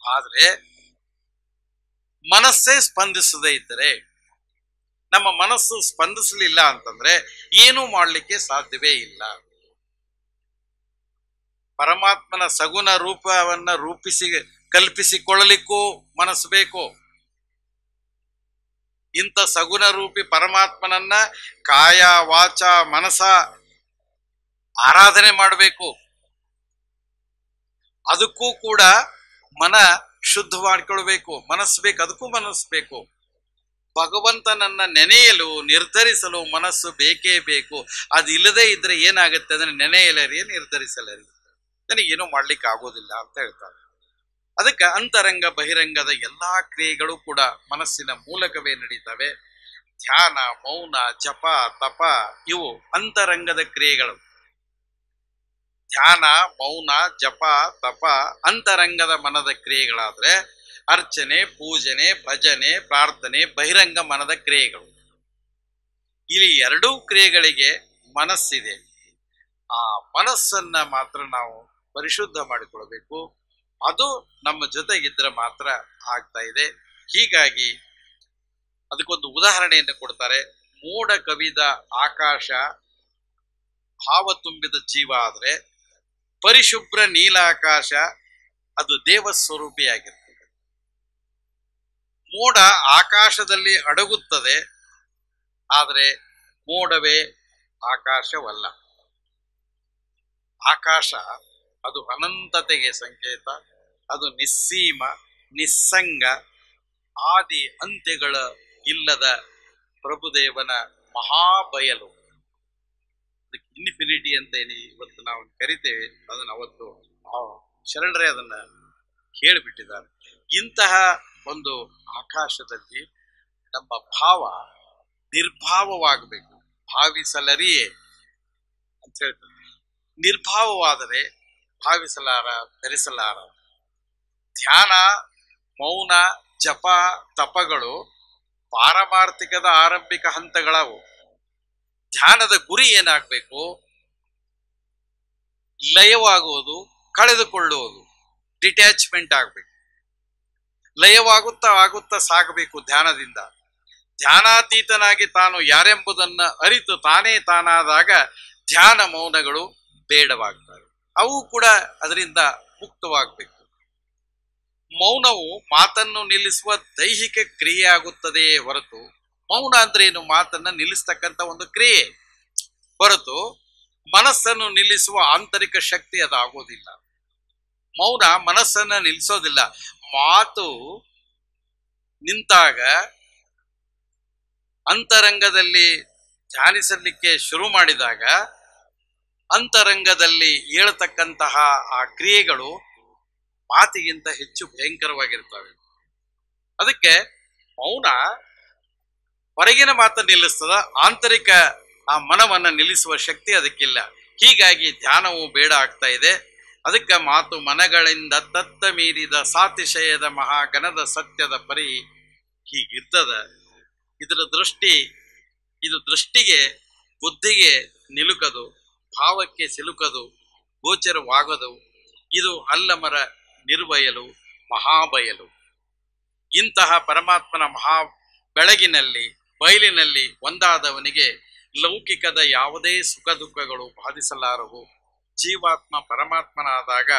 ಆದ್ರೆ ಮನಸ್ಸೇ ಸ್ಪಂದಿಸದೇ ಇದ್ದರೆ, ನಮ್ಮ ಮನಸ್ಸು ಸ್ಪಂದಿಸಲಿಲ್ಲ ಅಂತಂದ್ರೆ ಏನೂ ಮಾಡ್ಲಿಕ್ಕೆ ಸಾಧ್ಯವೇ ಇಲ್ಲ. ಪರಮಾತ್ಮನ ಸಗುಣ ರೂಪವನ್ನ ಕಲ್ಪಿಸಿಕೊಳ್ಳಲಿಕ್ಕೂ ಮನಸ್ಸು ಬೇಕು. ಇಂಥ ಸಗುಣ ರೂಪಿ ಪರಮಾತ್ಮನನ್ನ ಕಾಯ ವಾಚ ಮನಸ ಆರಾಧನೆ ಮಾಡಬೇಕು. ಅದಕ್ಕೂ ಕೂಡ ಮನ ಶುದ್ಧ ಮಾಡಿಕೊಳ್ಬೇಕು, ಮನಸ್ಸು ಬೇಕು. ಅದಕ್ಕೂ ಮನಸ್ಸು ಬೇಕು. ಭಗವಂತನನ್ನ ನೆನೆಯಲು ನಿರ್ಧರಿಸಲು ಮನಸ್ಸು ಬೇಕೇ ಬೇಕು. ಅದು ಇಲ್ಲದೆ ಇದ್ರೆ ಏನಾಗುತ್ತೆ ಅಂದ್ರೆ ನೆನೆಯಲರಿಯೇ ನಿರ್ಧರಿಸಲರಿ, ನನಗೇನು ಮಾಡ್ಲಿಕ್ಕೆ ಆಗೋದಿಲ್ಲ ಅಂತ ಹೇಳ್ತಾರೆ. ಅದಕ್ಕೆ ಅಂತರಂಗ ಬಹಿರಂಗದ ಎಲ್ಲಾ ಕ್ರಿಯೆಗಳು ಕೂಡ ಮನಸ್ಸಿನ ಮೂಲಕವೇ ನಡೀತವೆ. ಧ್ಯಾನ, ಮೌನ, ಜಪ, ತಪ ಇವು ಅಂತರಂಗದ ಕ್ರಿಯೆಗಳು. ಧ್ಯಾನ, ಮೌನ, ಜಪ, ತಪ ಅಂತರಂಗದ ಮನದ ಕ್ರಿಯೆಗಳಾದ್ರೆ, ಅರ್ಚನೆ, ಪೂಜನೆ, ಭಜನೆ, ಪ್ರಾರ್ಥನೆ ಬಹಿರಂಗ ಮನದ ಕ್ರಿಯೆಗಳು. ಇಲ್ಲಿ ಎರಡೂ ಕ್ರಿಯೆಗಳಿಗೆ ಮನಸ್ಸಿದೆ. ಆ ಮನಸ್ಸನ್ನ ಮಾತ್ರ ನಾವು ಪರಿಶುದ್ಧ ಮಾಡಿಕೊಳ್ಬೇಕು. ಅದು ನಮ್ಮ ಜೊತೆಗಿದ್ರೆ ಮಾತ್ರ ಆಗ್ತಾ ಇದೆ. ಹೀಗಾಗಿ ಅದಕ್ಕೊಂದು ಉದಾಹರಣೆಯನ್ನು ಕೊಡ್ತಾರೆ. ಮೋಡ ಕವಿದ ಆಕಾಶ ಭಾವ ತುಂಬಿದ ಜೀವ ಆದ್ರೆ, ಪರಿಶುಭ್ರ ನೀಲಾಕಾಶ ಅದು ದೇವಸ್ವರೂಪಿಯಾಗಿರ್ತದೆ. ಮೋಡ ಆಕಾಶದಲ್ಲಿ ಅಡಗುತ್ತದೆ, ಆದರೆ ಮೋಡವೇ ಆಕಾಶವಲ್ಲ. ಆಕಾಶ ಅದು ಅನಂತತೆಗೆ ಸಂಕೇತ. ಅದು ನಿಸ್ಸೀಮ, ನಿಸ್ಸಂಗ, ಆದಿ ಅಂತ್ಯಗಳ ಇಲ್ಲದ ಪ್ರಭುದೇವನ ಮಹಾಬಯಲು. ಇನ್ಫಿನಿಟಿ ಅಂತ ಏನು ಇವತ್ತು ನಾವು ಕರಿತೇವೆ, ಅದನ್ನು ಅವತ್ತು ಶರಣರೇ ಅದನ್ನ ಹೇಳಿಬಿಟ್ಟಿದ್ದಾರೆ. ಇಂತಹ ಒಂದು ಆಕಾಶದಲ್ಲಿ ನಮ್ಮ ಭಾವ ನಿರ್ಭಾವವಾಗಬೇಕು. ಭಾವಿಸಲರಿಯೇ ಅಂತ ಹೇಳ್ತಾರೆ. ನಿರ್ಭಾವವಾದರೆ ಭಾವಿಸಲಾರ, ಬೆರೆಸಲಾರ. ಧ್ಯಾನ, ಮೌನ, ಜಪ, ತಪಗಳು ಪಾರಮಾರ್ಥಿಕದ ಆರಂಭಿಕ ಹಂತಗಳವು. ಧ್ಯಾನದ ಗುರಿ ಏನಾಗಬೇಕು? ಲಯವಾಗುವುದು, ಕಳೆದುಕೊಳ್ಳುವುದು, ಡಿಟ್ಯಾಚ್ಮೆಂಟ್ ಆಗಬೇಕು. ಲಯವಾಗುತ್ತಾ ಆಗುತ್ತಾ ಸಾಗಬೇಕು ಧ್ಯಾನದಿಂದ. ಧ್ಯಾನಾತೀತನಾಗಿ ತಾನು ಯಾರೆಂಬುದನ್ನು ಅರಿತು ತಾನೇ ತಾನಾದಾಗ ಧ್ಯಾನ ಮೌನಗಳು ಬೇಡವಾಗ್ತವೆ. ಅವು ಕೂಡ ಅದರಿಂದ ಮುಕ್ತವಾಗಬೇಕು. ಮೌನವು ಮಾತನ್ನು ನಿಲ್ಲಿಸುವ ದೈಹಿಕ ಕ್ರಿಯೆ ಆಗುತ್ತದೆಯೇ ಹೊರತು, ಮೌನ ಅಂದ್ರೆ ಏನು? ಮಾತನ್ನ ನಿಲ್ಲಿಸ್ತಕ್ಕಂಥ ಒಂದು ಕ್ರಿಯೆ ಹೊರತು ಮನಸ್ಸನ್ನು ನಿಲ್ಲಿಸುವ ಆಂತರಿಕ ಶಕ್ತಿ ಅದಾಗೋದಿಲ್ಲ. ಮೌನ ಮನಸ್ಸನ್ನ ನಿಲ್ಲಿಸೋದಿಲ್ಲ. ಮಾತು ನಿಂತಾಗ ಅಂತರಂಗದಲ್ಲಿ ಧ್ಯಾನಿಸಲಿಕ್ಕೆ ಶುರು ಮಾಡಿದಾಗ ಅಂತರಂಗದಲ್ಲಿ ಹೇಳ್ತಕ್ಕಂತಹ ಆ ಕ್ರಿಯೆಗಳು ಮಾತಿಗಿಂತ ಹೆಚ್ಚು ಭಯಂಕರವಾಗಿರ್ತವೆ. ಅದಕ್ಕೆ ಮೌನ ಹೊರಗಿನ ಮಾತನ್ನು ನಿಲ್ಲಿಸ್ತದ, ಆಂತರಿಕ ಆ ಮನವನ್ನ ನಿಲ್ಲಿಸುವ ಶಕ್ತಿ ಅದಕ್ಕಿಲ್ಲ. ಹೀಗಾಗಿ ಧ್ಯಾನವು ಬೇಡ ಆಗ್ತಾ ಇದೆ. ಅದಕ್ಕೆ ಮಾತು ಮನಗಳಿಂದ ತತ್ತ ಮೀರಿದ ಸಾತಿಶಯದ ಮಹಾಗಣದ ಸತ್ಯದ ಪರಿ ಹೀಗಿರ್ತದ. ಇದರ ದೃಷ್ಟಿ, ಇದು ದೃಷ್ಟಿಗೆ ಬುದ್ಧಿಗೆ ನಿಲುಕದು, ಭಾವಕ್ಕೆ ಸಿಲುಕದು, ಗೋಚರವಾಗದು. ಇದು ಅಲ್ಲಮರ ನಿರ್ಬಯಲು, ಮಹಾಬಯಲು. ಇಂತಹ ಪರಮಾತ್ಮನ ಮಹಾ ಬೆಳಗಿನಲ್ಲಿ, ಬಯಲಿನಲ್ಲಿ ಒಂದಾದವನಿಗೆ ಲೌಕಿಕದ ಯಾವುದೇ ಸುಖ ದುಃಖಗಳು ಬಾಧಿಸಲಾರವು. ಜೀವಾತ್ಮ ಪರಮಾತ್ಮನಾದಾಗ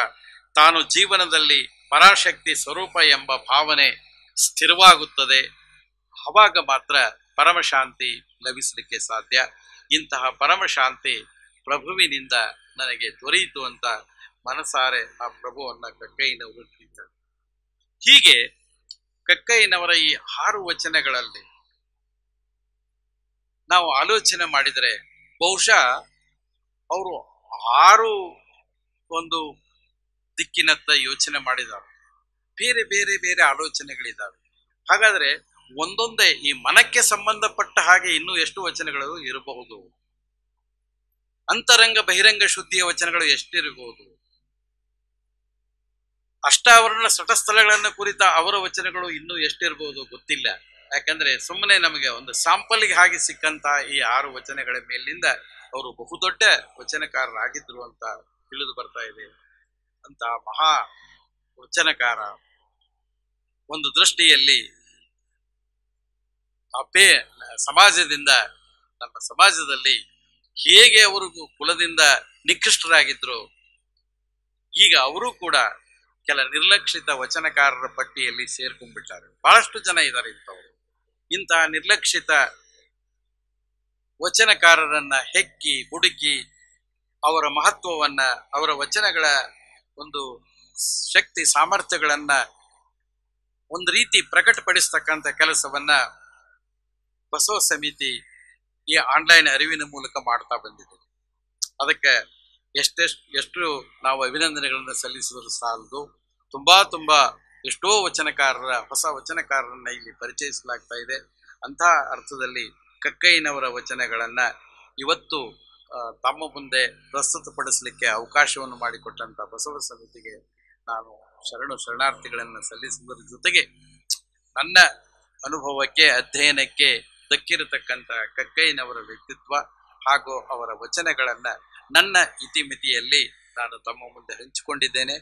ತಾನು ಜೀವನದಲ್ಲಿ ಪರಾಶಕ್ತಿ ಸ್ವರೂಪ ಎಂಬ ಭಾವನೆ ಸ್ಥಿರವಾಗುತ್ತದೆ. ಆವಾಗ ಮಾತ್ರ ಪರಮಶಾಂತಿ ಲಭಿಸಲಿಕ್ಕೆ ಸಾಧ್ಯ. ಇಂತಹ ಪರಮಶಾಂತಿ ಪ್ರಭುವಿನಿಂದ ನನಗೆ ದೊರೆಯಿತು ಅಂತ ಮನಸಾರೆ ಆ ಪ್ರಭುವನ್ನ ಕಕ್ಕಯ್ಯನವರು ತಿಳಿತಾರೆ. ಹೀಗೆ ಕಕ್ಕಯ್ಯನವರ ಈ 6 ವಚನಗಳಲ್ಲಿ ನಾವು ಆಲೋಚನೆ ಮಾಡಿದರೆ ಬಹುಶಃ ಅವರು 6 ಒಂದು ದಿಕ್ಕಿನತ್ತ ಯೋಚನೆ ಮಾಡಿದ್ದಾರೆ. ಬೇರೆ ಬೇರೆ ಬೇರೆ ಆಲೋಚನೆಗಳಿದ್ದಾವೆ. ಹಾಗಾದ್ರೆ ಒಂದೊಂದೇ ಈ ಮನಕ್ಕೆ ಸಂಬಂಧಪಟ್ಟ ಹಾಗೆ ಇನ್ನೂ ಎಷ್ಟು ವಚನಗಳು ಇರಬಹುದು? ಅಂತರಂಗ ಬಹಿರಂಗ ಶುದ್ಧಿಯ ವಚನಗಳು ಎಷ್ಟಿರಬಹುದು? ಅಷ್ಟಾವರಣ ಸಟಸ್ಥಳಗಳನ್ನು ಕುರಿತ ಅವರ ವಚನಗಳು ಇನ್ನೂ ಎಷ್ಟಿರಬಹುದು ಗೊತ್ತಿಲ್ಲ. ಯಾಕಂದ್ರೆ ಸುಮ್ಮನೆ ನಮಗೆ ಒಂದು ಸ್ಯಾಂಪಲ್ಗೆ ಹಾಗೆ ಸಿಕ್ಕಂತ ಈ 6 ವಚನಗಳ ಮೇಲಿಂದ ಅವರು ಬಹುದೊಡ್ಡ ವಚನಕಾರರಾಗಿದ್ರು ಅಂತ ತಿಳಿದು ಬರ್ತಾ ಇದೆ. ಅಂತ ಮಹಾ ವಚನಕಾರ ಒಂದು ದೃಷ್ಟಿಯಲ್ಲಿ ಸಮಾಜದಿಂದ, ನಮ್ಮ ಸಮಾಜದಲ್ಲಿ ಹೇಗೆ ಅವರು ಕುಲದಿಂದ ನಿಕೃಷ್ಟರಾಗಿದ್ರು, ಈಗ ಅವರು ಕೂಡ ಕೆಲ ನಿರ್ಲಕ್ಷಿತ ವಚನಕಾರರ ಪಟ್ಟಿಯಲ್ಲಿ ಸೇರ್ಕೊಂಡ್ಬಿಟ್ಟಾರೆ. ಬಹಳಷ್ಟು ಜನ ಇದ್ದಾರೆ ಇಂಥವರು. ಇಂತಹ ನಿರ್ಲಕ್ಷಿತ ವಚನಕಾರರನ್ನ ಹೆಕ್ಕಿ ಹುಡುಕಿ ಅವರ ಮಹತ್ವವನ್ನ, ಅವರ ವಚನಗಳ ಒಂದು ಶಕ್ತಿ ಸಾಮರ್ಥ್ಯಗಳನ್ನ ಒಂದು ರೀತಿ ಪ್ರಕಟಪಡಿಸ್ತಕ್ಕಂಥ ಕೆಲಸವನ್ನ ಬಸವ ಸಮಿತಿ ಈ ಆನ್ಲೈನ್ ಅರಿವಿನ ಮೂಲಕ ಮಾಡ್ತಾ ಬಂದಿದೆ. ಅದಕ್ಕೆ ಎಷ್ಟು ನಾವು ಅಭಿನಂದನೆಗಳನ್ನು ಸಲ್ಲಿಸಿದ್ರು ಸಾಲದು. ತುಂಬಾ ಎಷ್ಟೋ ವಚನಕಾರರ, ಹೊಸ ವಚನಕಾರರನ್ನ ಇಲ್ಲಿ ಪರಿಚಯಿಸಲಾಗ್ತಾ ಇದೆ. ಅಂತಹ ಅರ್ಥದಲ್ಲಿ ಕಕ್ಕಯ್ಯನವರ ವಚನಗಳನ್ನ ಇವತ್ತು ತಮ್ಮ ಮುಂದೆ ಪ್ರಸ್ತುತಪಡಿಸಲಿಕ್ಕೆ ಅವಕಾಶವನ್ನು ಮಾಡಿಕೊಟ್ಟಂತ ಬಸವ ಸಮಿತಿಗೆ ನಾನು ಶರಣಾರ್ಥಿಗಳನ್ನು ಸಲ್ಲಿಸುವುದರ ಜೊತೆಗೆ ನನ್ನ ಅನುಭವಕ್ಕೆ, ಅಧ್ಯಯನಕ್ಕೆ ದಕ್ಕಿರತಕ್ಕಂಥ ಕಕ್ಕಯ್ಯನವರ ವ್ಯಕ್ತಿತ್ವ ಹಾಗೂ ಅವರ ವಚನಗಳನ್ನ ನನ್ನ ಇತಿಮಿತಿಯಲ್ಲಿ ನಾನು ತಮ್ಮ ಮುಂದೆ ಹಂಚಿಕೊಂಡಿದ್ದೇನೆ.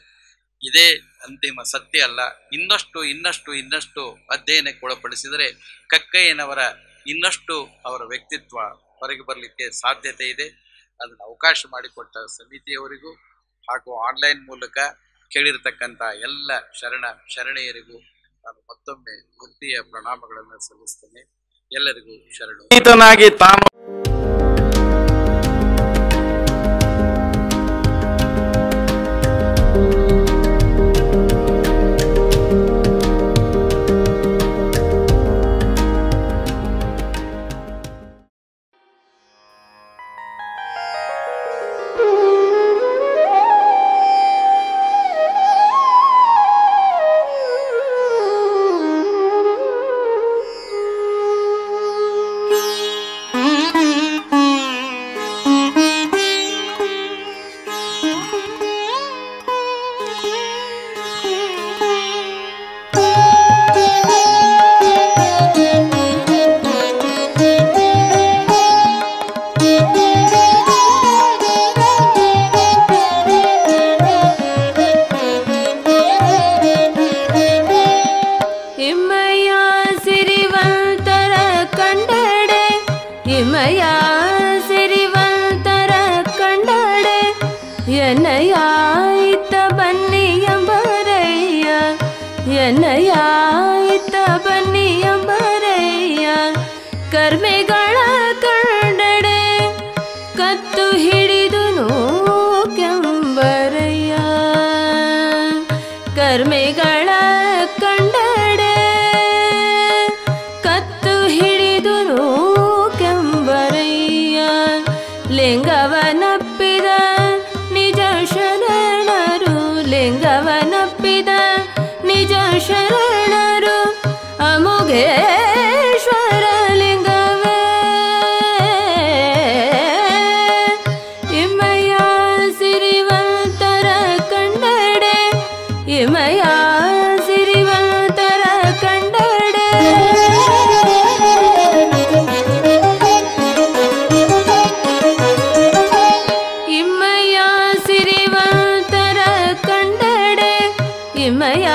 ಇದೇ ಅಂತಿಮ ಸತ್ಯ ಅಲ್ಲ. ಇನ್ನಷ್ಟು ಅಧ್ಯಯನಕ್ಕೆ ಒಳಪಡಿಸಿದರೆ ಕಕ್ಕಯ್ಯನವರ ಇನ್ನಷ್ಟು ಅವರ ವ್ಯಕ್ತಿತ್ವ ಹೊರಗೆ ಬರಲಿಕ್ಕೆ ಸಾಧ್ಯತೆ ಇದೆ. ಅದನ್ನು ಅವಕಾಶ ಮಾಡಿಕೊಟ್ಟ ಸಮಿತಿಯವರಿಗೂ ಹಾಗೂ ಆನ್ಲೈನ್ ಮೂಲಕ ಕೇಳಿರ್ತಕ್ಕಂಥ ಎಲ್ಲ ಶರಣೆಯರಿಗೂ ನಾನು ಮತ್ತೊಮ್ಮೆ ಭಕ್ತಿಯ ಪ್ರಣಾಮಗಳನ್ನು ಸಲ್ಲಿಸ್ತೇನೆ. ಎಲ್ಲರಿಗೂ ಶರಣು. ಎನ್ನಯಾಯಿತ ಬನ್ನಿಯಂಬರಯ್ಯ ಎನ್ನಯಾಯಿತ ಬನ್ನಿಯಂಬರಯ್ಯ ಕರ್ಮೆಗಳ ಕಂಡಡೆ ಕತ್ತು ಹಿಡಿದು ಕೆಂಬರಯ್ಯ ಕರ್ಮೆಗಳ ಕಂಡಡೆ ಕತ್ತು ಹಿಡಿದು ಕೆಂಬರಯ್ಯ ಲಿಂಗವನಪ್ಪಿದ ನಿಜ ಶರಣರು ಲಿಂಗವನಪ್ಪಿದ ನಿಜ ಶರಣರು ಅಮುಘೇಶ್ವರ ಲಿಂಗವೇ ಇಮಯ ಸಿರಿವಂತರ ಕಂಡಡೆ ಇಮಯ ಸಿರಿವಂತರ ಕಂಡಡೆ ಇಮಯ ಸಿರಿವಂತರ ಕಂಡಡೆ ಇಮಯ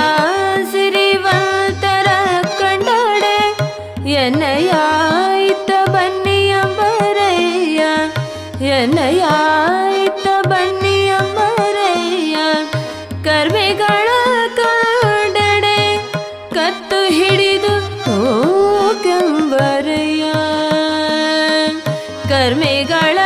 ಸಿರಿವಂತರ ಕಂಡಡೆ ಎನ್ನಯಾಯಿತ ಬನ್ನಿಯಂಬರಯ್ಯ ಎನ್ನಯಾಯಿತ ಬನ್ನಿಯಂಬರಯ್ಯ ಕರ್ಮೆಗಳ ಕಂಡಡೆ ಕತ್ತು ಹಿಡಿದು ಕೆಂಬರಯ್ಯ ಕರ್ಮೆಗಳ